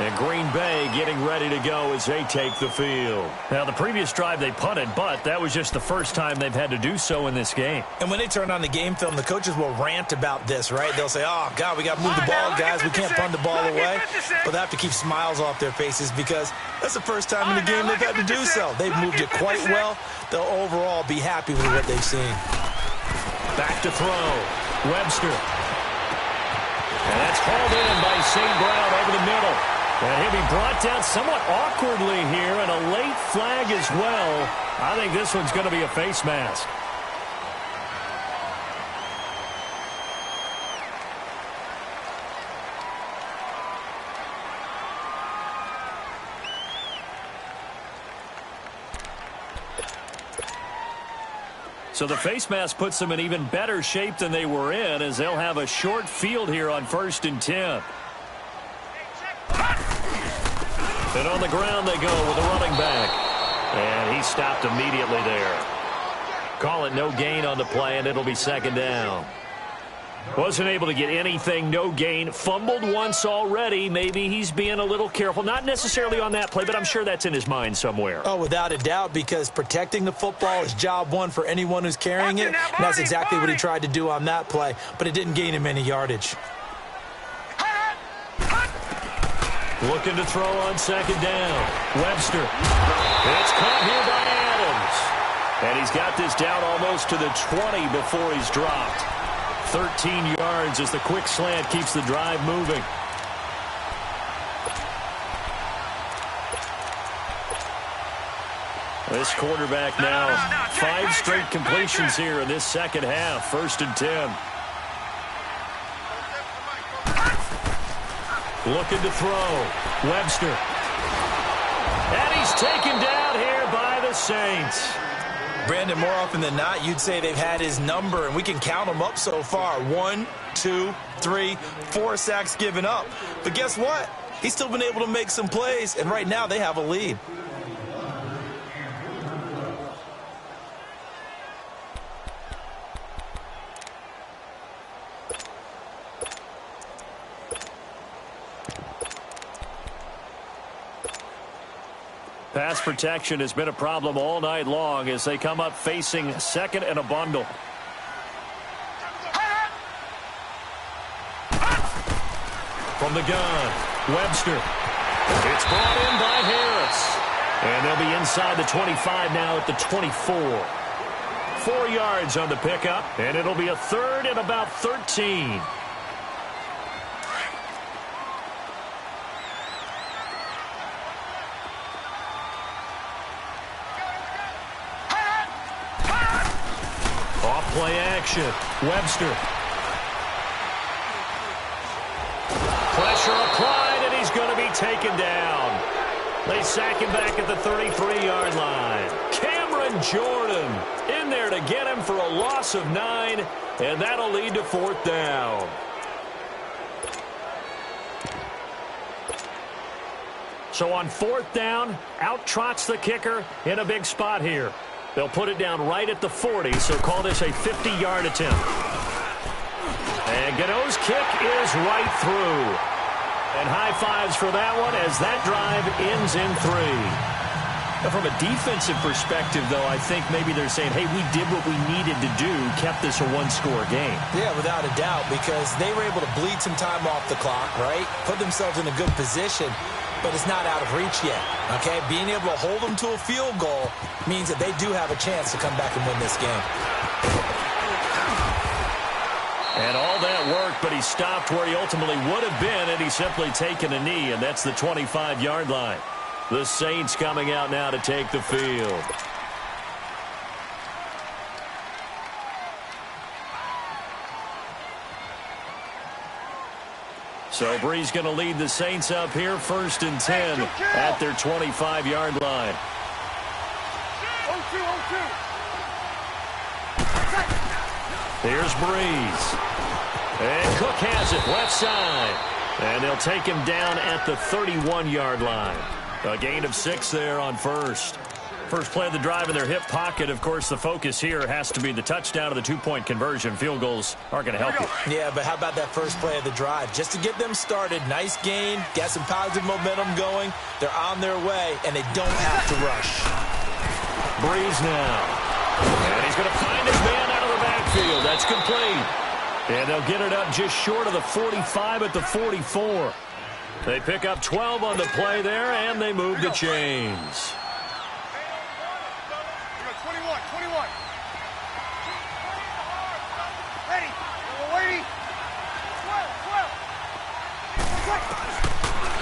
And Green Bay getting ready to go as they take the field. Now, the previous drive they punted, but that was just the first time they've had to do so in this game. And when they turn on the game film, the coaches will rant about this, right? They'll say, oh, God, we got to move the ball, guys. We can't punt the ball away. But they have to keep smiles off their faces because that's the first time in the game they've had to do so. They've moved it quite well. They'll overall be happy with what they've seen. Back to throw. Webster. And that's hauled in by St. Brown over the middle. And he'll be brought down somewhat awkwardly here, and a late flag as well. I think this one's going to be a face mask. So the face mask puts them in even better shape than they were in, as they'll have a short field here on 1st and 10. And on the ground they go with the running back. And he stopped immediately there. Call it no gain on the play, and it'll be 2nd down. Wasn't able to get anything, no gain. Fumbled once already. Maybe he's being a little careful. Not necessarily on that play, but I'm sure that's in his mind somewhere. Oh, without a doubt, because protecting the football is job one for anyone who's carrying it. And that's exactly what he tried to do on that play, but it didn't gain him any yardage. Looking to throw on 2nd down. Webster. It's caught here by Adams. And he's got this down almost to the 20 before he's dropped. 13 yards as the quick slant keeps the drive moving. This quarterback now, 5 straight completions here in this second half. 1st and 10. Looking to throw. Webster. And he's taken down here by the Saints. Brandon, more often than not, you'd say they've had his number, and we can count them up so far. 1, 2, 3, 4 sacks given up. But guess what? He's still been able to make some plays, and right now they have a lead. Pass protection has been a problem all night long as they come up facing 2nd and a bundle. From the gun, Webster. It's brought in by Harris. And they'll be inside the 25 now at the 24. 4 yards on the pickup, and it'll be a 3rd and about 13. Off play action. Webster. Pressure applied, and he's going to be taken down. They sack him back at the 33-yard line. Cameron Jordan in there to get him for a loss of 9, and that'll lead to 4th down. So on 4th down, out trots the kicker in a big spot here. They'll put it down right at the 40, so call this a 50-yard attempt. And Gano's kick is right through. And high fives for that one as that drive ends in 3. Now, from a defensive perspective, though, I think maybe they're saying, hey, we did what we needed to do, kept this a one-score game. Yeah, without a doubt, because they were able to bleed some time off the clock, right? Put themselves in a good position, but it's not out of reach yet, okay? Being able to hold them to a field goal means that they do have a chance to come back and win this game. And all that worked, but he stopped where he ultimately would have been, and he's simply taken a knee, and that's the 25-yard line. The Saints coming out now to take the field. So Brees going to lead the Saints up here, 1st and 10 at their 25-yard line. 0-2, 0-2. Here's Brees. And Cook has it left side. And they'll take him down at the 31-yard line. A gain of 6 there on 1st. First play of the drive in their hip pocket. Of course, the focus here has to be the touchdown of the 2-point conversion. Field goals aren't going to help you. Yeah, but how about that first play of the drive? Just to get them started, nice gain, got some positive momentum going. They're on their way, and they don't have to rush. Brees now. And he's going to find his man out of the backfield. That's complete. And they'll get it up just short of the 45 at the 44. They pick up 12 on the play there, and they move the chains. 21. Ready. We're waiting.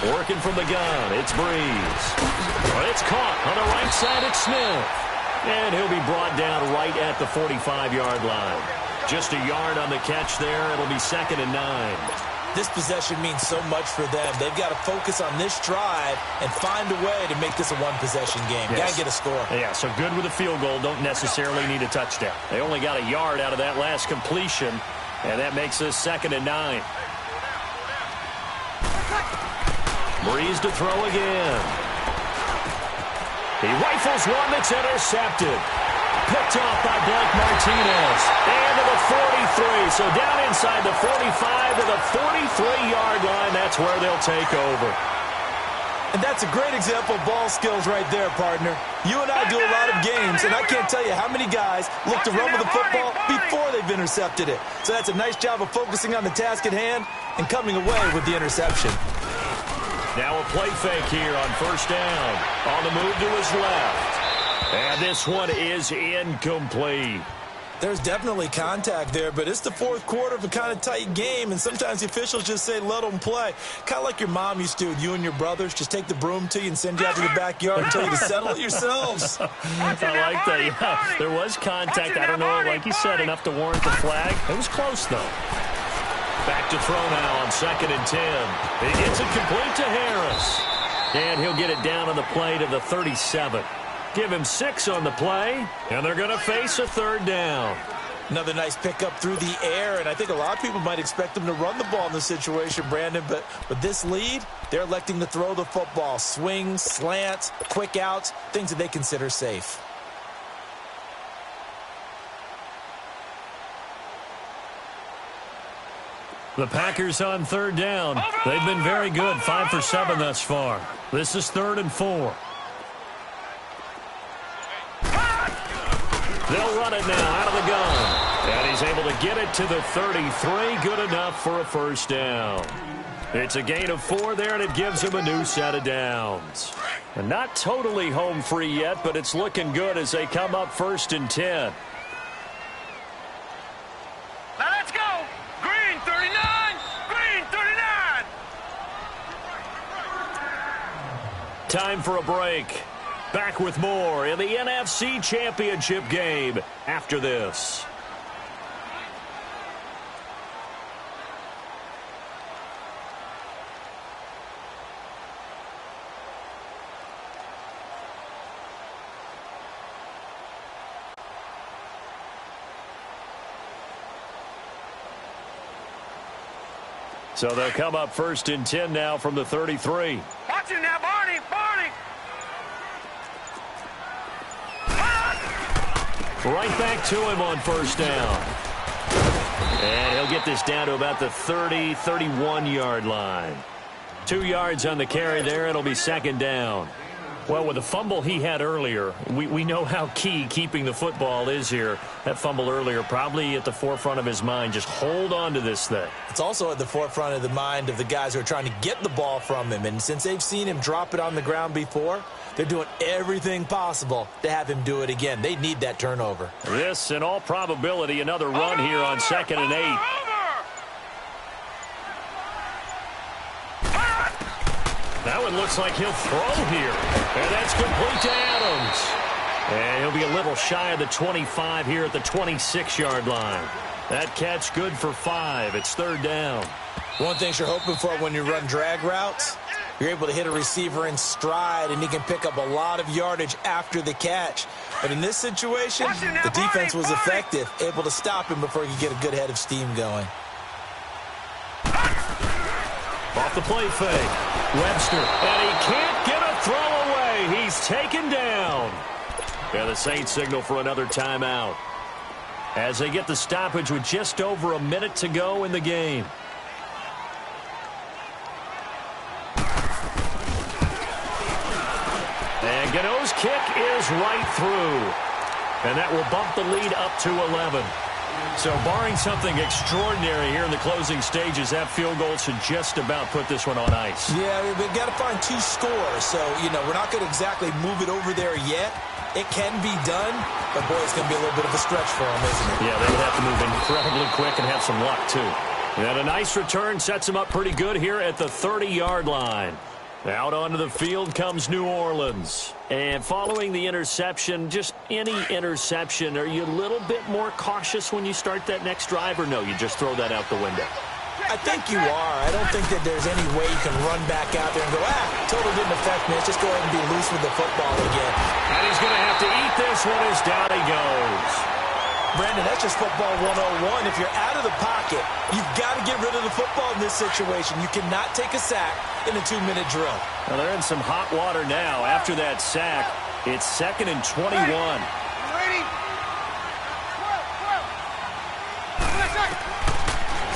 12. Working from the gun, it's Brees. It's caught on the right side, it's Smith. And he'll be brought down right at the 45-yard line. Just a yard on the catch there. It'll be 2nd and 9. This possession means so much for them. They've got to focus on this drive and find a way to make this a one-possession game. Yes. Got to get a score. Yeah, so good with a field goal. Don't necessarily need a touchdown. They only got a yard out of that last completion, and that makes this 2nd and 9. Brees to throw again. He rifles one that's intercepted. Picked off by Blake Martinez. And to the 43. So down inside the 45 to the 43-yard line. That's where they'll take over. And that's a great example of ball skills right there, partner. You and I do a lot of games, and I can't tell you how many guys look to run with the football before they've intercepted it. So that's a nice job of focusing on the task at hand and coming away with the interception. Now a play fake here on 1st down. On the move to his left. And this one is incomplete. There's definitely contact there, but it's the 4th quarter of a kind of tight game, and sometimes the officials just say, let them play. Kind of like your mom used to with you and your brothers. Just take the broom to you and send you out to the backyard and tell you to settle it yourselves. I like that. Yeah, there was contact. I don't know, like you said, enough to warrant the flag. It was close, though. Back to throw now on 2nd and 10. He gets it complete to Harris. And he'll get it down on the play to the 37. Give him 6 on the play, and they're going to face a 3rd down. Another nice pickup through the air, and I think a lot of people might expect them to run the ball in this situation, Brandon, but with this lead, they're electing to throw the football. Swings, slants, quick outs, things that they consider safe. The Packers on 3rd down. They've been very good, 5 for 7 thus far. This is 3rd and 4. They'll run it now out of the gun. And he's able to get it to the 33. Good enough for a 1st down. It's a gain of 4 there, and it gives him a new set of downs. And not totally home free yet, but it's looking good as they come up 1st and 10. Now let's go. Green 39. Green 39. Time for a break. Back with more in the NFC Championship game after this. So they'll come up 1st and 10 now from the 33. Watch it now, Barney. Barney. Right back to him on 1st down. And he'll get this down to about the 30, 31-yard line. 2 yards on the carry there. It'll be 2nd down. Well, with the fumble he had earlier, we know how key keeping the football is here. That fumble earlier probably at the forefront of his mind. Just hold on to this thing. It's also at the forefront of the mind of the guys who are trying to get the ball from him. And since they've seen him drop it on the ground before, they're doing everything possible to have him do it again. They need that turnover. This, in all probability, another run here on 2nd and 8. That one looks like he'll throw here. And that's complete to Adams. And he'll be a little shy of the 25 here at the 26-yard line. That catch good for 5. It's 3rd down. One thing you're hoping for when you run drag routes, you're able to hit a receiver in stride, and he can pick up a lot of yardage after the catch. But in this situation, the defense was effective, able to stop him before he could get a good head of steam going. Off the play fake. Webster, and he can't get a throw away. He's taken down. And the Saints signal for another timeout as they get the stoppage with just over a minute to go in the game. And Gano's kick is right through. And that will bump the lead up to 11. So barring something extraordinary here in the closing stages, that field goal should just about put this one on ice. Yeah, we've got to find 2 scores. So, we're not going to exactly move it over there yet. It can be done, but, boy, it's going to be a little bit of a stretch for them, isn't it? Yeah, they would have to move incredibly quick and have some luck, too. And a nice return sets them up pretty good here at the 30-yard line. Out onto the field comes New Orleans. And following the interception, just any interception, are you a little bit more cautious when you start that next drive, or no, you just throw that out the window? I think you are. I don't think that there's any way you can run back out there and go, totally didn't affect me. Let's just go ahead and be loose with the football again. And he's going to have to eat this one as down he goes. Brandon, that's just football 101. If you're out of the pocket, you've got to get rid of the football in this situation. You cannot take a sack in a 2-minute drill. Well, they're in some hot water now. After that sack, it's 2nd and 21. Ready?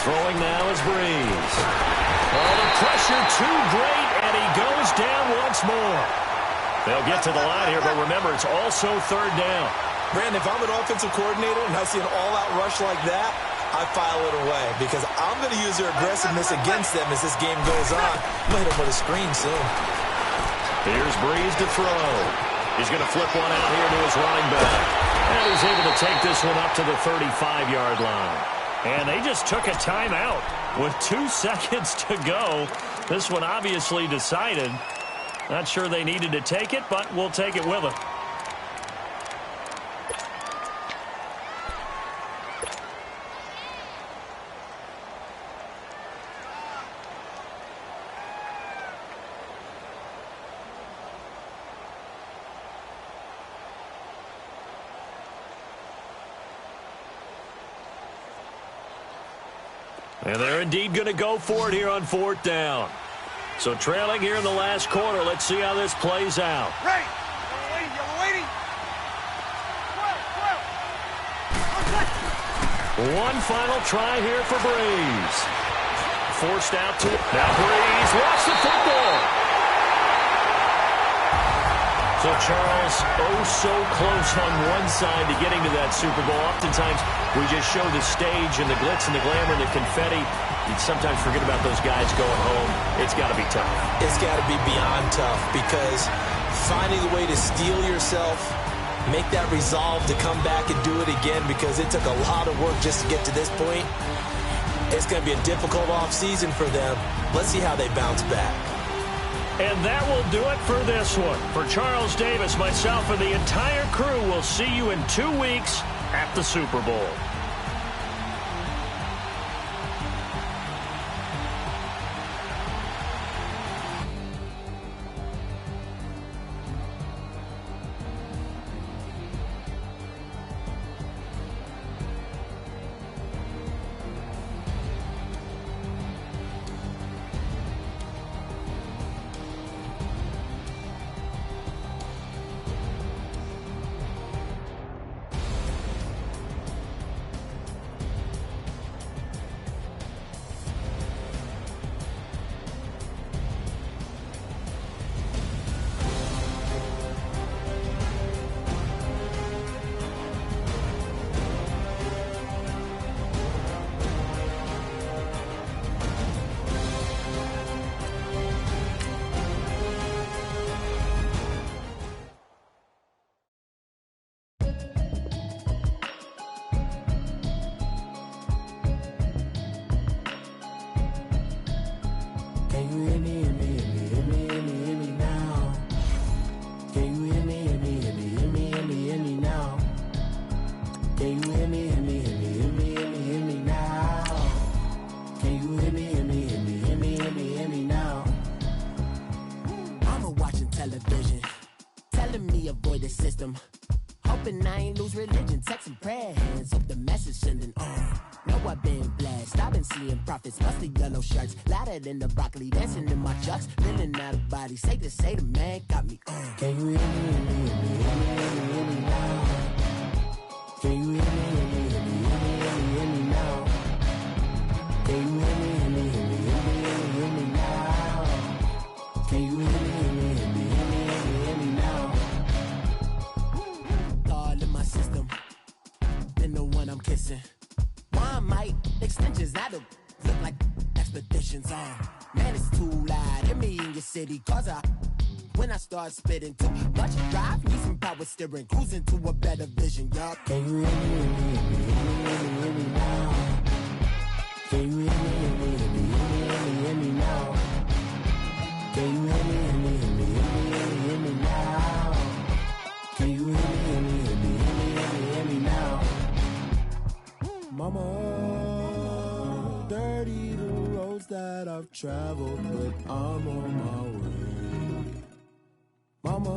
Throwing now is Breeze. Oh, the pressure too great, and he goes down once more. They'll get to the line here, but remember, it's also 3rd down. Brandon, if I'm an offensive coordinator and I see an all-out rush like that, I file it away because I'm going to use their aggressiveness against them as this game goes on. I'm going to hit them with a screen soon. Here's Breeze to throw. He's going to flip one out here to his running back. And he's able to take this one up to the 35-yard line. And they just took a timeout with 2 seconds to go. This one obviously decided. Not sure they needed to take it, but we'll take it with them. And they're indeed going to go for it here on 4th down. So trailing here in the last quarter. Let's see how this plays out. Ready? Yellow lady. One final try here for Breeze. Forced out to it. Now Breeze lost the football. So Charles, so close on one side to getting to that Super Bowl. Oftentimes, we just show the stage and the glitz and the glamour and the confetti. You sometimes forget about those guys going home. It's got to be tough. It's got to be beyond tough because finding a way to steel yourself, make that resolve to come back and do it again because it took a lot of work just to get to this point. It's going to be a difficult offseason for them. Let's see how they bounce back. And that will do it for this one. For Charles Davis, myself, and the entire crew, we'll see you in 2 weeks at the Super Bowl. you hear me, hear me, hear me, hear me, hear me, hear me now? Can you hear me, hear me, hear me, hear me, hear me, hear me now? Can you hear me, hear me, hear me, hear me, hear me, hear me now? Can you hear me, hear me, hear me, hear me, hear me, hear me now? Mama watching television, telling me avoid the system. Hoping I ain't lose religion, texting prayer hands, hope the message sending on. Know I've been blessed, I've been seeing prophets, musty yellow shirts, louder than the broccoli, dancing in my chucks, feeling out of body, say the man got me on. Can you hear me, hear me, hear me, hear me, hear me, hear me now? Can you hear me, hear me, hear me, hear me, hear me, hear me now? Can you hear me, hear me, hear me, hear me, hear me, hear me now? Can you hear me, hear me, hear me, hear me, hear me, hear me now? Thought in my system, then the one I'm kissing. One might extensions that'll look like expeditions on. Man, it's too loud. Hit me in your city, cause when I start spitting too much drive, need some power steering, cruising to a better vision, y'all. Can you hear me, hear me, hear me, hear me, hear me, hear me now? Can you hear me, hear me, hear me, hear me, hear me, hear me now? Can you hear me, hear me, hear me, hear me, hear me, hear me now? Can you hear me, hear me, hear me, hear me, hear me, hear me now? Mama, dirty the roads that I've traveled, but I'm on my way. Mama,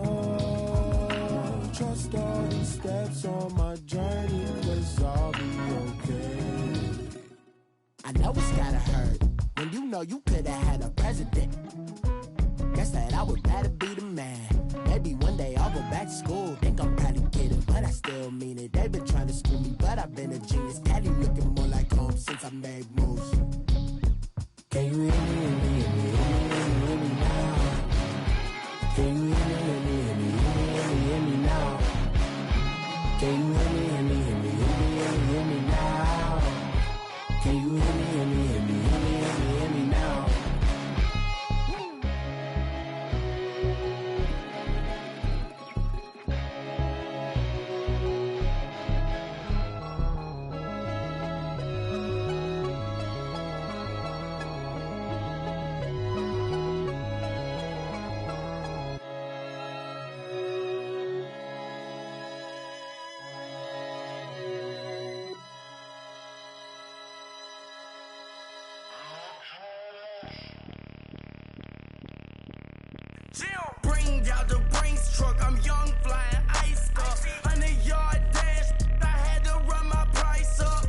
trust all these steps on my journey, 'cause I'll be okay. I know it's gotta hurt when you know you could've had a president. Guess that I would rather be the man. Maybe one day I'll go back to school. Think I'm probably kidding, but I still mean it. They've been trying to screw me, but I've been a genius. Caddy looking more like home since I made moves. Can you hear me, hear me, hear me, hear me, hear me now? Can you hear me, hear me, hear me, hear me, hear me, hear me now? Can you hear me, hear me, hear me, hear me, hear me, hear me now? Can you hear me, hear me, hear me, hear me, hear me, hear me now? Bring out the Brinks truck, I'm young, flying iced up. 100-yard dash, I had to run my price up.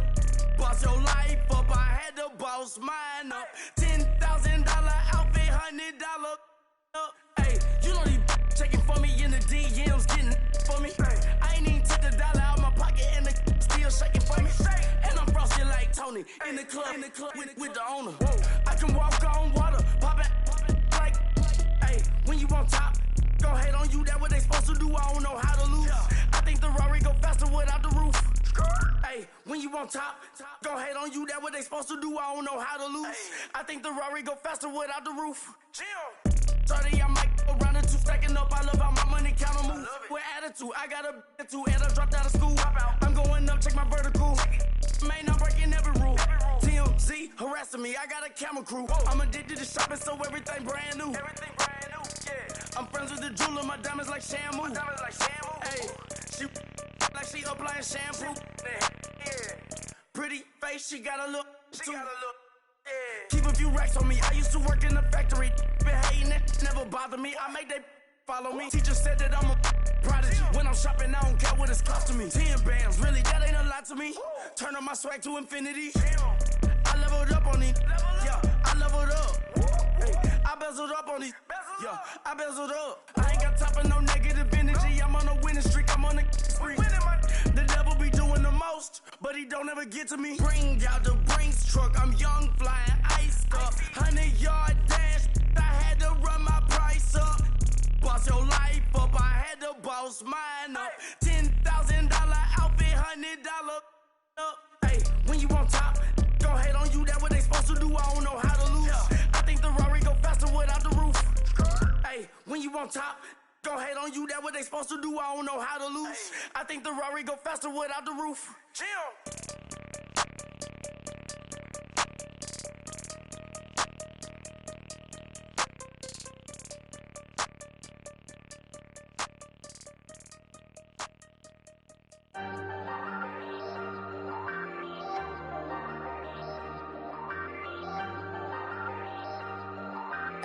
Boss your life up, I had to boss mine up. $10,000 outfit, $100 up. Hey, you know these checking for me in the DMs, getting for me. I ain't even took the dollar out my pocket and the still shaking for me. And I'm frosty like Tony in the club with the owner. I can walk on water, pop it like. Hey, when you on top, go hate on you, that what they supposed to do, I don't know how to lose. I think the Rari go faster without the roof. Hey, when you on top, go hate on you, that what they supposed to do, I don't know how to lose. I think the Rari go faster without the roof. 30, I might go around the two, stacking up, I love how my money count on move. With attitude, I got a attitude, and I dropped out of school. I'm going up, check my vertical. Man, I'm breaking every rule. TMZ harassing me, I got a camera crew. I'm addicted to shopping, so everything brand new. I'm friends with the jeweler, my diamonds like Shamu. Hey, she like she applying shampoo. Pretty face, she got a look. Keep a few racks on me. I used to work in the factory. Been hating it, never bother me. I make they follow me. Teacher said that I'm a prodigy. When I'm shopping, I don't care what it's costing me. 10 bands, really, that ain't a lot to me. Turn up my swag to infinity. I leveled up on these. Yeah, I leveled up. Hey, I bezeled up on these. Yeah, I bezeled up. I ain't got time for no negative energy. I'm on a winning streak. I'm on a spree. The devil be doing the most, but he don't ever get to me. Bring out the Brinks truck. I'm young, flying iced up. 100-yard dash. I had to run my price up. Boss your life up. I had to boss mine up. $10,000 outfit, $100 up. Hey, when you on top, go hate on you. That what they supposed to do. I don't know how to lose. I think the Rari go faster without the roof. Hey, when you on top, go hate on you. That what they supposed to do. I don't know how to lose. I think the Rari go faster without the roof.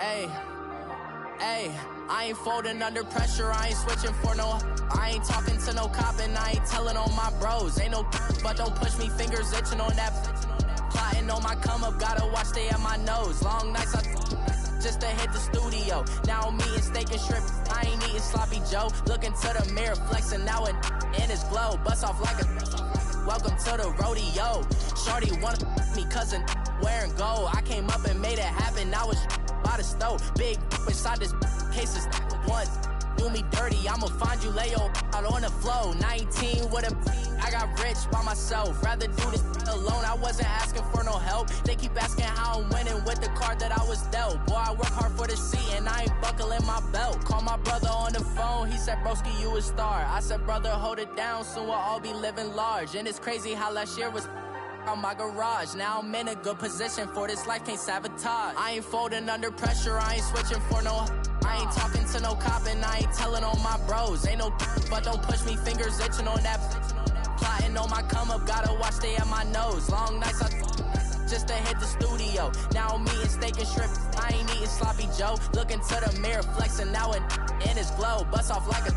Ayy, I ain't folding under pressure, I ain't switching for no. I ain't talking to no cop and I ain't telling on my bros. Ain't no but don't push me, fingers itching on that. Plotting on my come up, gotta watch stay at my nose. Long nights I just to hit the studio. Now I'm eating steak and shrimp, I ain't eating sloppy Joe. Looking to the mirror, flexing now it in his glow. Bust off like a welcome to the rodeo. Shorty wanna me cousin wearing gold. I came up and made it happen, now it's by the stove. Big inside this cases once. Do me dirty, I'ma find you, lay your out on the floor. 19 with a, I got rich by myself. Rather do this alone, I wasn't asking for no help. They keep asking how I'm winning with the card that I was dealt. Boy, I work hard for the seat and I ain't buckling my belt. Call my brother on the phone, he said, broski, you a star. I said, brother, hold it down, soon we'll all be living large. And it's crazy how last year was on my garage. Now I'm in a good position for this life, can't sabotage. I ain't folding under pressure, I ain't switching for no. I ain't talking to no cop and I ain't telling on my bros. Ain't no but don't push me, fingers itching on that. Plotting on my come up, gotta watch stay at my nose. Long nights I just to hit the studio. Now I'm eating steak and shrimp, I ain't eating sloppy Joe. Looking to the mirror, flexing now it in his glow. Bust off like a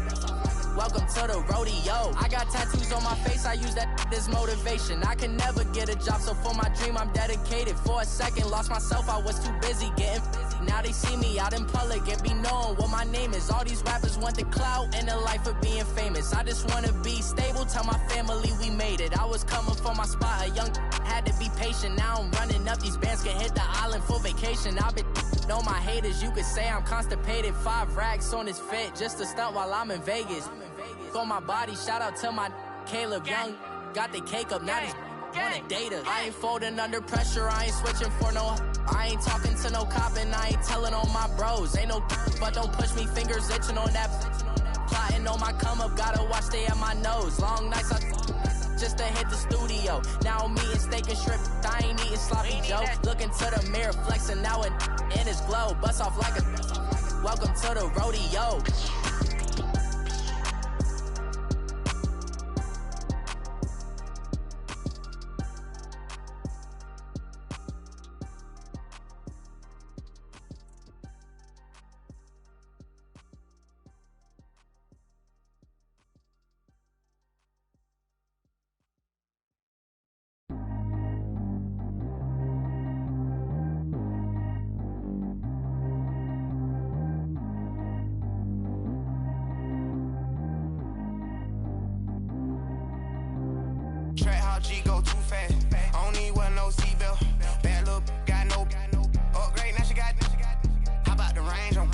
welcome to the rodeo. I got tattoos on my face, I use that as motivation. I can never get a job, so for my dream I'm dedicated. For a second, lost myself, I was too busy getting busy. Now they see me out in public and be knowing what my name is. All these rappers want the clout and the life of being famous. I just wanna be stable, tell my family we made it. I was coming for my spot, a young had to be patient. Now I'm running up, these bands can hit the island for vacation. I've been know my haters, you could say I'm constipated. 5 racks on his fit, just to stunt while I'm in Vegas. On my body, shout out to my Caleb Young. Got the cake up, now these wanna data. I ain't folding under pressure, I ain't switching for no. I ain't talking to no cop and I ain't telling on my bros. Ain't no but don't push me, fingers itching on that. Plotting on my come up, gotta watch stay at my nose. Long nights I just to hit the studio. Now I'm eating steak and shrimp, I ain't eating sloppy Joe. Looking to the mirror, flexing now it in his glow. Bust off like a welcome to the rodeo. G go too fast. I don't need one no seatbelt. Bad little got no upgrade. Now she got. How about the range on?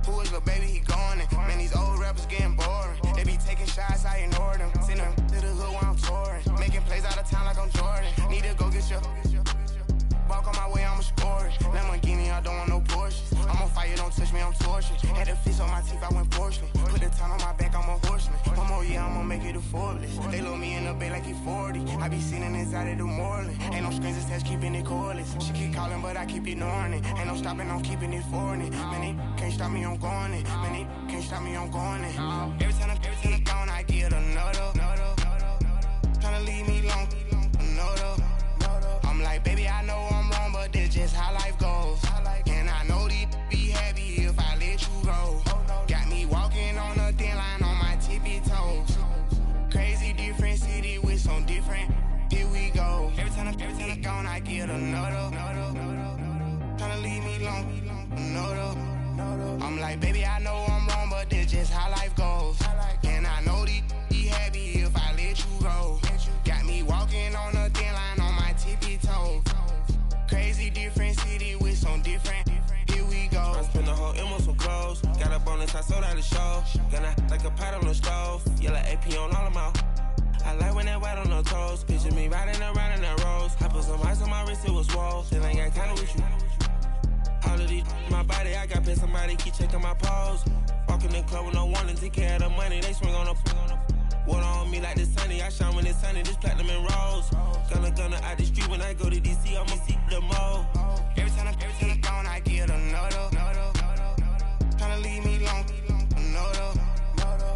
Who is little baby? He gone. And man, these old rappers getting boring. They be taking shots, I ignore them. Send them to the hood while I'm touring. Making plays out of town like I'm Jordan. Need to go get your. Walk on my way, I'ma score it. Lamborghini, I don't want no Porsches. I'm on fire, don't touch me, I'm tortured. Had the fish on my teeth, I went porcelain. Put the time on my back, I'm a horseman. One more year, I'ma make it a Forbes. They load me in the bay like he 40. I be sitting inside of the Moreland. Ain't no strings attached, keeping it cordless. She keep calling, but I keep ignoring it. Ain't no stopping, I'm keeping it foreign it. Man, they can't stop me, I'm going it. Man, they can't stop me, I'm going it. Every time I'm gone, I get another. Tryna leave me long, another. I'm like, baby, I know I'm wrong, but that's just how life goes. And I know these be happy if I let you go. Got me walking on a thin line on my tippy toes. Crazy different city with some different. Here we go. Every time I'm gone, I get another. Tryna leave me long, another. I'm like, baby, I know I'm wrong, but that's just how life goes. And I know these be happy if I let you go. Got me walking on a thin line on my tippy toes. Crazy different city with some different. Here we go. I spent the whole M on some clothes. Got a bonus, I sold out the show. Gonna like a pot on the stove. Yellow AP on all of my. I like when that white on the toes. Picture me riding around in that rose. I put some ice on my wrist, it was swole. Still ain't got time with you. All of these my body, I got paid somebody keep checking my pose. Walk in the club with no warning, take care of the money. They swing on the. Water on me like the sunny, I shine when it's sunny, this platinum and rose. Gonna out the street when I go to DC, I'ma see the mo. Every time I'm gone, I get another. Tryna leave me long, another.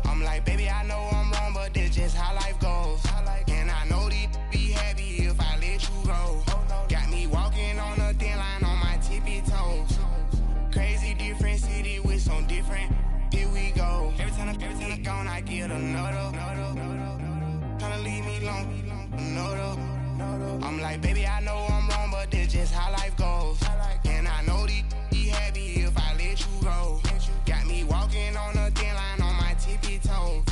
I'm like, baby, I know I'm wrong, but that's just how life goes. And I know these be happy if I let you go. Got me walking on a thin line on my tippy toes. long, no though. I'm like, baby, I know I'm wrong, but this just how life goes. And I know these be happy if I let you go. Got me walking on a thin line on my tippy toes.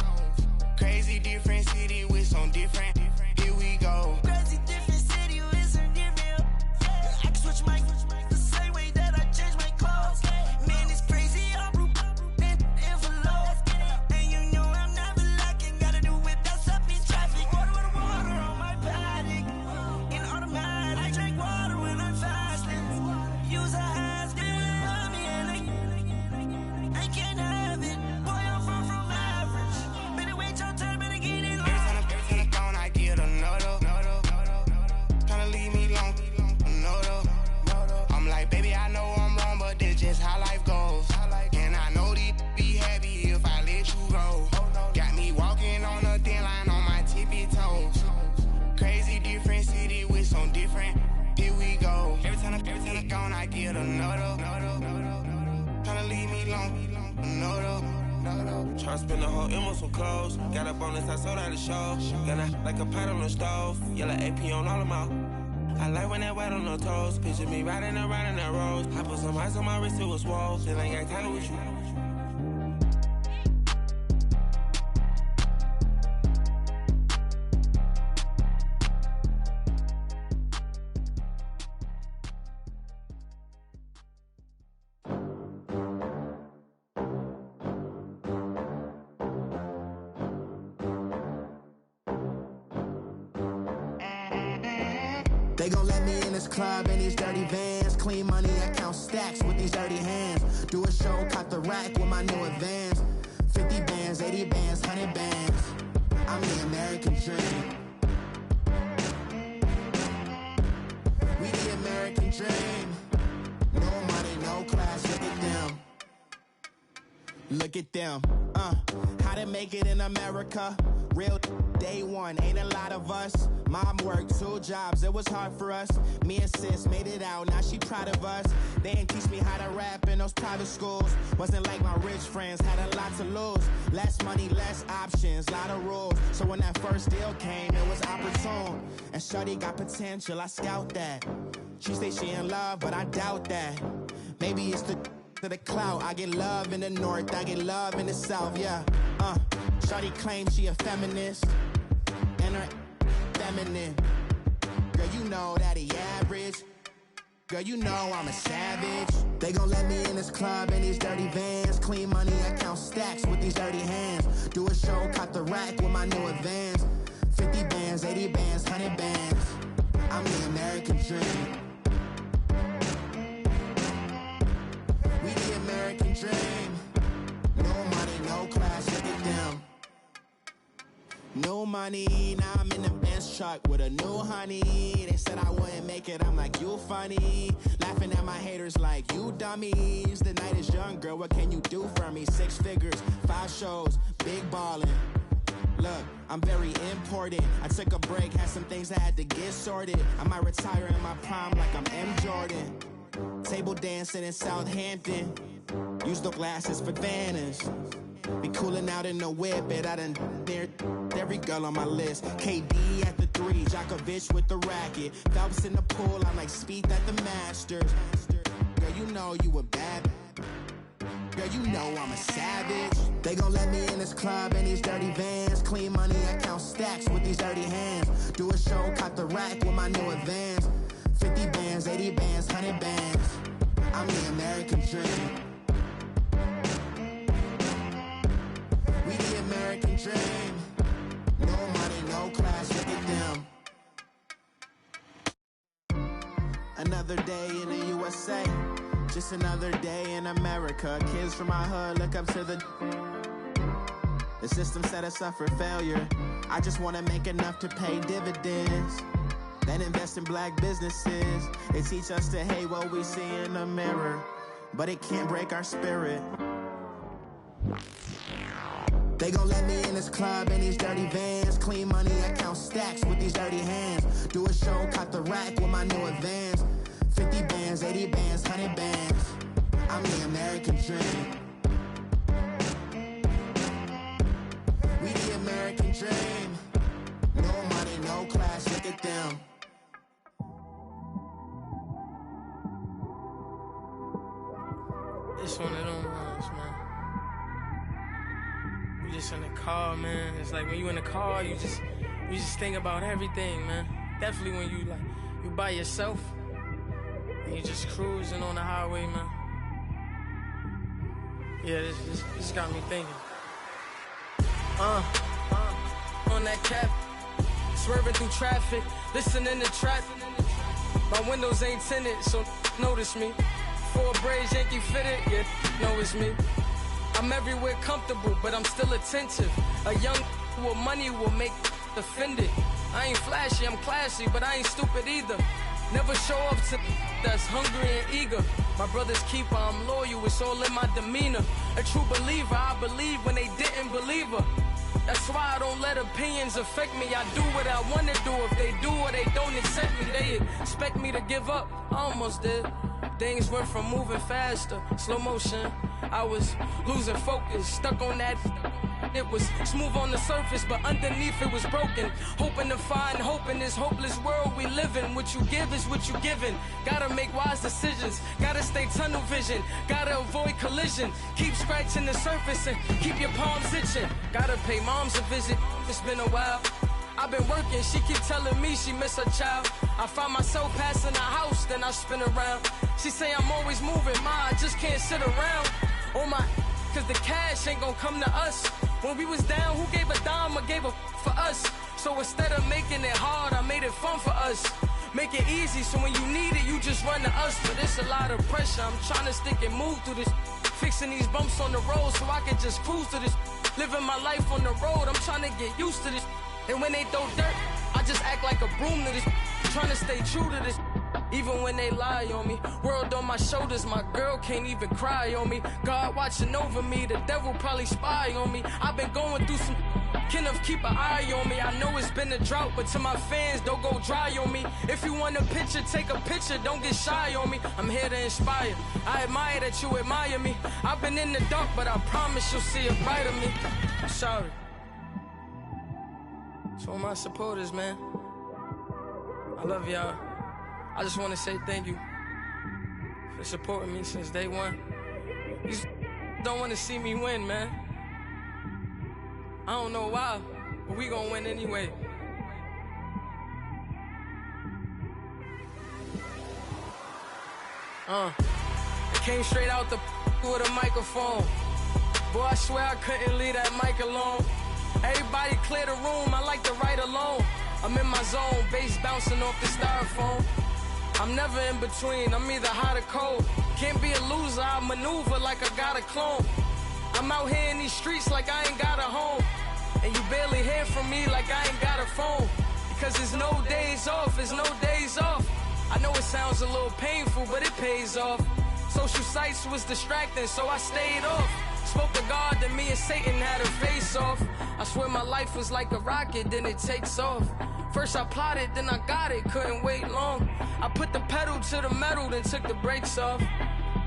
Crazy different city with some different. Here we go. Crazy different city with some different. I can switch my the same way that I change my clothes. Man, it's crazy. I'm envelope. And you know I'm never lacking. Gotta do it. That's up in traffic. Water on my paddock. In automatic. I drink water when I'm fasting. Use a hands, give me and I can't have it. Boy, I'm far from average. Better wait your turn, better get in line. Every time I'm gone, I get another. Tryna leave me long, no though. I'm like, baby, I know I'm wrong, but this just how life goes. And I know these be happy if I let you go. Got me walking on a thin line on my tippy toes. Crazy different city with some different. Here we go. Every time I'm gone, I get another. Tryna leave me long, no though. Tryna spend the whole M on some clothes. Got up on this, I sold out the show. Got a, like a pot on the stove. Yellow AP on all of my. I like when that white on the toes. Picture me riding around in that rose. I put some ice on my wrist, it was swole. Then I got tired with you. They gon' let me in this club in these dirty vans. Clean money, I count stacks with these dirty hands. Do a show, caught the rack with my new advance. 50 bands, 80 bands, 100 bands. I'm the American dream. We the American dream. No money, no class, look at them. Look at them, how to make it in America. Real day one, ain't a lot of us. Mom worked 2 jobs, it was hard for us. Me and sis made it out, now she proud of us. They ain't teach me how to rap in those private schools. Wasn't like my rich friends, had a lot to lose. Less money, less options, lot of rules. So when that first deal came, it was opportune. And shorty got potential, I scout that. She say she in love, but I doubt that. Maybe it's to the clout. I get love in the north, I get love in the south, yeah. Shorty claims she a feminist, and her feminine. Girl, you know that he average. Girl, you know I'm a savage. They gon' let me in this club in these dirty vans. Clean money, I count stacks with these dirty hands. Do a show, caught the rack with my new advance. 50 bands, 80 bands, 100 bands. I'm the American dream. We the American dream. No money, no class, look at them. No money, now I'm in the Benz truck with a new honey. They said I wouldn't make it, I'm like, you funny. Laughing at my haters like, you dummies. The night is young, girl, what can you do for me? 6 figures, 5 shows, big ballin'. Look, I'm very important. I took a break, had some things I had to get sorted. I might retire in my prime like I'm M. Jordan. Table dancing in Southampton. Use the glasses for Vannas. Be coolin' out in the whip, but I done near every girl on my list. KD at the 3, Djokovic with the racket. Phelps in the pool, I'm like Speed at the Masters. Girl, you know you a bad. Girl, you know I'm a savage. They gon' let me in this club in these dirty vans. Clean money, I count stacks with these dirty hands. Do a show, caught the rack with my new advance. 50 bands, 80 bands, 100 bands. I'm the American dream. We the American dream. No money, no class, look at them. Another day in the USA. Just another day in America. Kids from my hood look up to the system set us up for failure. I just want to make enough to pay dividends, then invest in black businesses. They teach us to hate what we see in the mirror, but it can't break our spirit. They gon' let me in this club in these dirty vans. Clean money, I count stacks with these dirty hands. Do a show, caught the rack with my new advance. 50 bands, 80 bands, 100 bands. I'm the American dream. We the American dream. No money, when you in the car, you just think about everything, man. Definitely when you by yourself and you just cruising on the highway, man. Yeah, this got me thinking. On that cap, swerving through traffic, listening to trap. My windows ain't tinted, so notice me. 4 braids, Yankee fitted, yeah, know it's me. I'm everywhere comfortable, but I'm still attentive. A young with money will make offended. I ain't flashy, I'm classy, but I ain't stupid either. Never show up to that's hungry and eager. My brother's keeper, I'm loyal, it's all in my demeanor. A true believer, I believe when they didn't believe her. That's why I don't let opinions affect me. I do what I want to do. If they do or they don't accept me, they expect me to give up. I almost did. Things went from moving faster, slow motion. I was losing focus, stuck on that. It was smooth on the surface, but underneath it was broken. Hoping to find hope in this hopeless world we live in. What you give is what you given. Gotta make wise decisions. Gotta stay tunnel vision. Gotta avoid collision. Keep scratching the surface and keep your palms itching. Gotta pay moms a visit. It's been a while. I've been working, she keep telling me she miss her child. I find myself passing the house, then I spin around. She say I'm always moving, ma, I just can't sit around. Oh my, cause the cash ain't gonna come to us. When we was down, who gave a dime or gave a for us? So instead of making it hard, I made it fun for us. Make it easy, so when you need it, you just run to us. But it's a lot of pressure, I'm trying to stick and move through this. Fixing these bumps on the road so I can just cruise to this. Living my life on the road, I'm trying to get used to this. And when they throw dirt, I just act like a broom to this. Trying to stay true to this. Even when they lie on me. World on my shoulders, my girl can't even cry on me. God watching over me, the devil probably spy on me. I've been going through some, can of keep an eye on me. I know it's been a drought, but to my fans, don't go dry on me. If you want a picture, take a picture, don't get shy on me. I'm here to inspire, I admire that you admire me. I've been in the dark, but I promise you'll see a brighter me. I'm sorry. To all my supporters, man, I love y'all. I just want to say thank you for supporting me since day one. You don't want to see me win, man. I don't know why, but we gonna win anyway. I came straight out the with a microphone. Boy, I swear I couldn't leave that mic alone. Everybody clear the room, I like to write alone. I'm in my zone, bass bouncing off the styrofoam. I'm never in between, I'm either hot or cold. Can't be a loser, I maneuver like I got a clone. I'm out here in these streets like I ain't got a home. And you barely hear from me like I ain't got a phone. Because there's no days off, there's no days off. I know it sounds a little painful, but it pays off. Social sites was distracting, so I stayed off. Spoke to God, then me and Satan had a face off. I swear my life was like a rocket, then it takes off. First I plotted, then I got it, couldn't wait long. I put the pedal to the metal, then took the brakes off.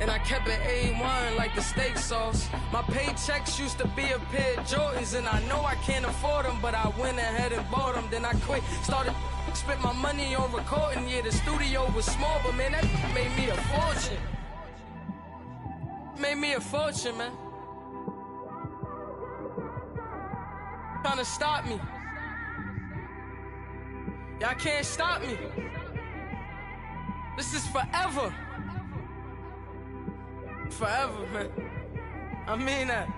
And I kept it A1 like the steak sauce. My paychecks used to be a pair of Jordans, and I know I can't afford them, but I went ahead and bought them. Then I quit, started spent my money on recording. Yeah, the studio was small, but man, that made me a fortune. Made me a fortune, man. Trying to stop me. Y'all can't stop me. This is forever. Forever, man. I mean that.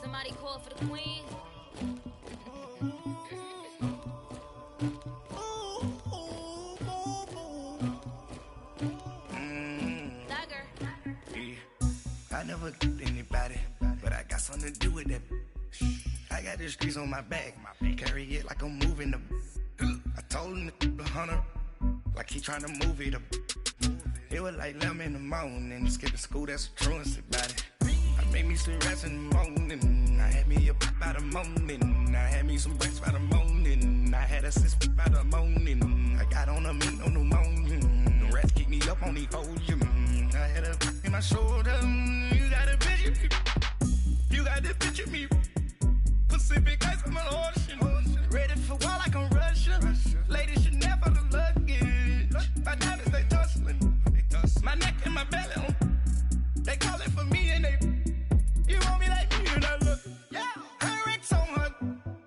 Somebody call for the queen. I never get anybody, but I got something to do with that. I got the streets on my back, carry it like I'm moving the. I told him to 100, like he trying to move it up. It was like 11 in the morning, skipping school, that's a truancy about it. I made me some rest in the morning, I had me a pop by the morning, I had me some breakfast by the morning, I had a six by the morning, I got on a meat on the morning. Rats keep me up on these hoes. I had a in my shoulder. You got a picture. You got the picture me. Pacific ice on my ocean. Ready for war like I'm Russian. Ladies should never the luggage. My diamonds they tussling. My neck and my belly on. They calling for me and they. You want me like me and I look. Yeah. Her Rex on her.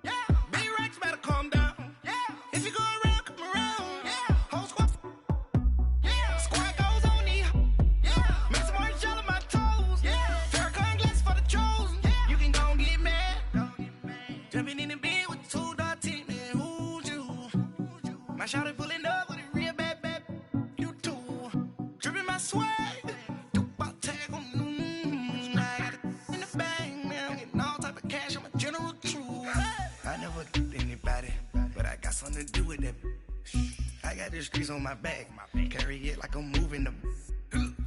Yeah. Big Rex better calm down. Yeah. If you go around, come around. Yeah. Whole squad. Yeah. Squad goes on me. Yeah. Make some orange gel on my toes. Yeah. Farrakhan glass for the chosen. Yeah. You can go and get mad. Jumping in the bed with 2 dark teeth, man. Who's you? My shawty pulling up with a real bad. You too. Dripping my swag. Something to do with that. I got the streets on my back. Carry it like I'm moving the.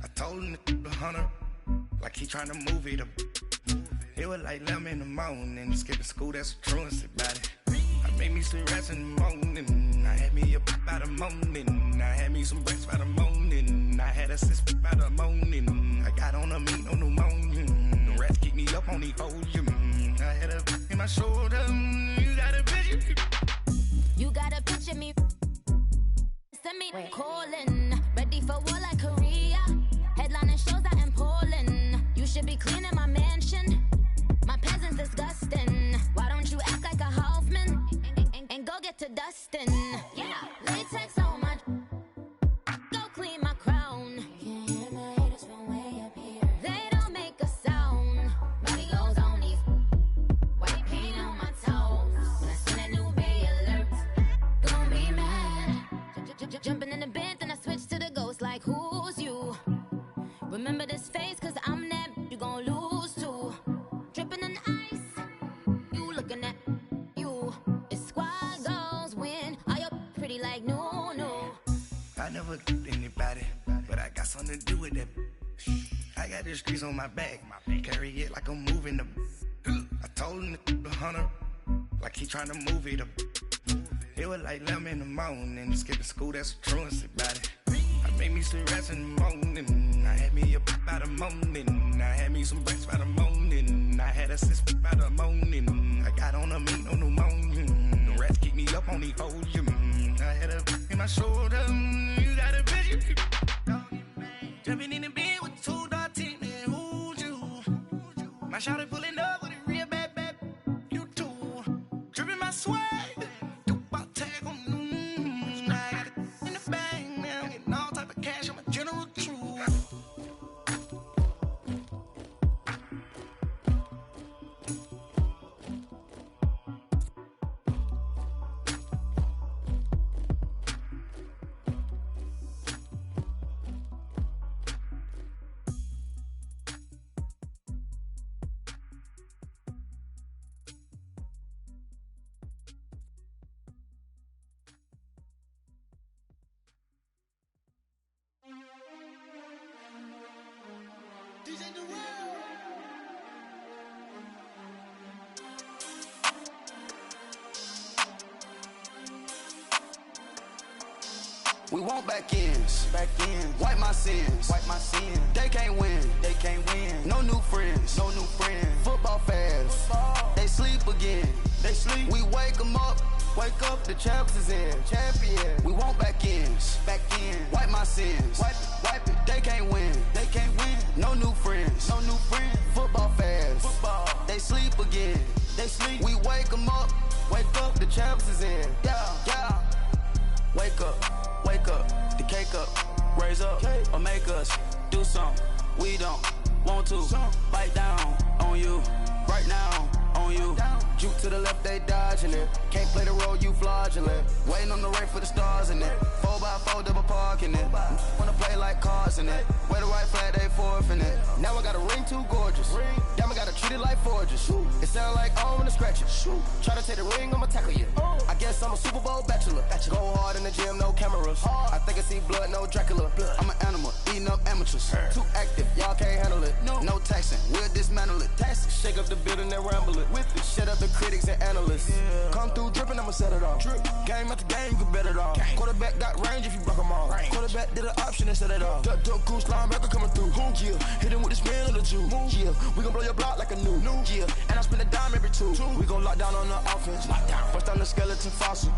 I told him the hunter, like he trying to move it up. It was like 11 in the morning. Skipping school, that's a truancy about it. I made me some rest in the morning. I had me up by the morning. I had me some breaks by the morning. I had a sis by the morning. I got on a meat, no pneumonia. The rats keep me up on these hoes. I had a in my shoulder. You got a picture. You gotta picture me. Send me calling. Ready for war like Korea. Headlining shows out in Poland. You should be cleaning my mansion. My peasants disgusting. Why don't you act like a Hoffman and go get to dustin'? Yeah, latex on my. Go clean my crown. Can't hear my haters from way up here. They don't make a sound. Body goes on these. White paint on my toes. When I send a new bay alert. Gonna be mad. Jumping in the bed, then I switch to the ghost like who's you? Remember this face, cause I'm that you gon' lose too. Dripping in ice, you looking at you. It's squad goals win. Are you pretty like no? I never did anybody, but I got something to do with that. I got the streets on my back. Carry it like I'm moving the. I told him the hunter, like he trying to move it up. It was like 11 in the morning. Skipping school, that's a truancy about it. I made me some rest in the morning. I had me up by the morning. I had me some breaks by the morning. I had a sis by the morning. I got on a meat, no pneumonia. The rats keep me up on these hoes. I had a in my shoulder. You got a picture. Jumping in the bed with 2 dark teeth, man. Who's you? My shawty pulling up with a real bad. You too. Dripping my swag. We want back ends. Wipe my sins. They can't win. No new friends. Football fans. They sleep again. We wake them up. The champs is in. Champion. We want back ends. Wipe my sins. Wipe it. They can't win. No new friends. Football fans. They sleep again. We wake them up. The champs is in. Yeah. Wake up, the cake up, raise up, or make us do something we don't want to. Bite down on you, right now on you. Juke to the left, they dodging it. Can't play the role, you fraudulent. Waiting on the rain for the stars in it. 4x4 double parking it. Wanna play like cars in it. Wear the right flag, they forfeiting it. Now I got a ring too gorgeous. Damn, I gotta treat it like forgery. scratches. It sound like arm and a scratches. Try to take the ring, I'ma tackle you. I guess I'm a Super Bowl bachelor. Go hard in the gym, no cameras. I think I see blood, no Dracula. I'm an animal, eating up amateurs. Too active, y'all can't handle it. No taxing, we'll dismantle it. Shake up the building and ramble it. With it, shut up the critics and analysts. Come through dripping, I'ma set it off. Game after game, you can bet it off. Quarterback got range if you block them all. Quarterback did an option and set it off. Duck goose linebacker coming through. Yeah, hit him with the spin of the Jew. Yeah, we gon' blow your block like a new. Yeah, and I spend a dime every two. We gon' lock down on the offense. Bust down the skeleton fossil.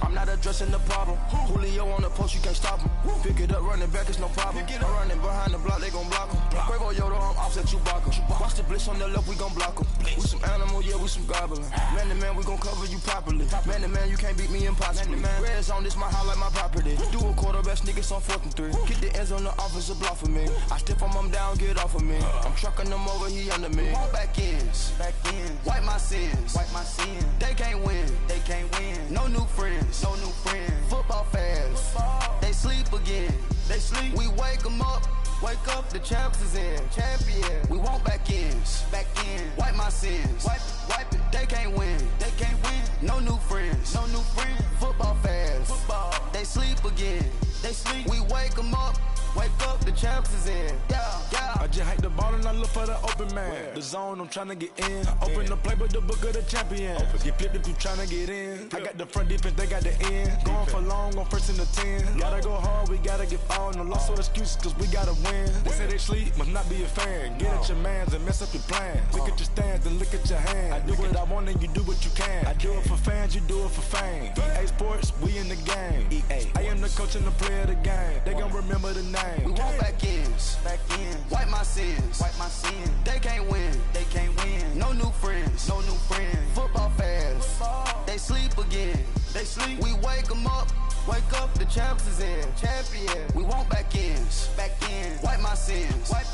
I'm not addressing the problem. Julio on the post, you can't stop him. Pick it up, running back, it's no problem. I'm running behind the block, they gon' block him. Quavo Yoda, I'm offset Chewbacca. Watch the blitz on the left, we gon' block him. We some animal, yeah, we some goblin. Man to man, we gon' cover you properly. Man to man, you can't beat me impossibly. Red zone, this my highlight, my property. Do a quarterback sneakers on 4th and 3. Get the ends on the offensive block for me. I step on him down, get off of me. I'm trucking them over, he under me. Back ends, wipe my sins. They can't win, No new friends, Football fans, they sleep again. We wake them up. Wake up, the champs is in. Champion. We want back ends. Wipe my sins. Wipe it. They can't win. No new friends. Football fans. They sleep again. We wake them up. Wake up, the champs is in. Yeah. I just hike the ball and I look for the open man. The zone, I'm trying to get in. Open the playbook, the book of the champion. Get flipped if you trying to get in. I got the front defense, they got the end. Going for long, on 1st and the 10. Gotta go hard, we gotta give all. No loss or excuses, cause we gotta win. They say they sleep, must not be a fan. Get at your mans and mess up your plans. Look at your stands and look at your hands. I do what I want and you do what you can. I do it for fans, you do it for fame. EA Sports, we in the game. I am the coach and the player of the game. They gon' remember the name. We want back ends. Wipe my sins. They can't win. No new friends. Football fans. They sleep again. We wake them up. Wake up, the champs is in. Champion. We want back ends. Wipe my sins. Wipe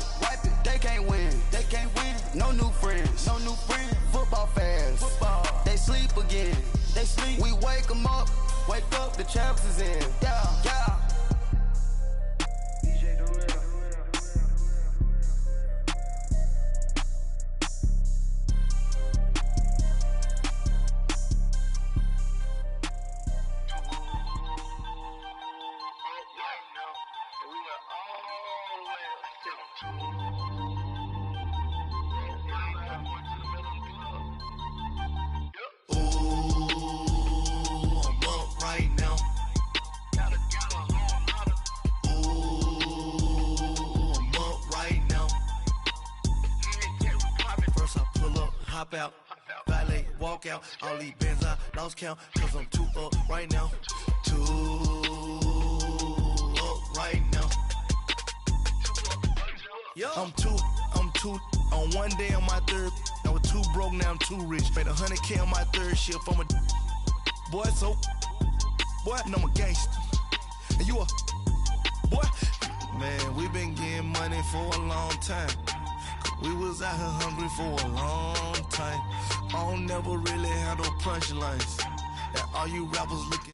it. They can't win. No new friends. Football fans. They sleep again. We wake them up. Wake up, the champs is in. Yeah. Hop out, valet, walk out. All these bands I lost count, cause I'm too up right now. Too up right now. I'm too on one day on my third. I was too broke, now I'm too rich. Made 100K on my third shift. I'm a boy, so boy, and I'm a gangster. And you a boy. Man, we been getting money for a long time. We was out here hungry for a long time. I don't never really handle punchlines. And all you rappers looking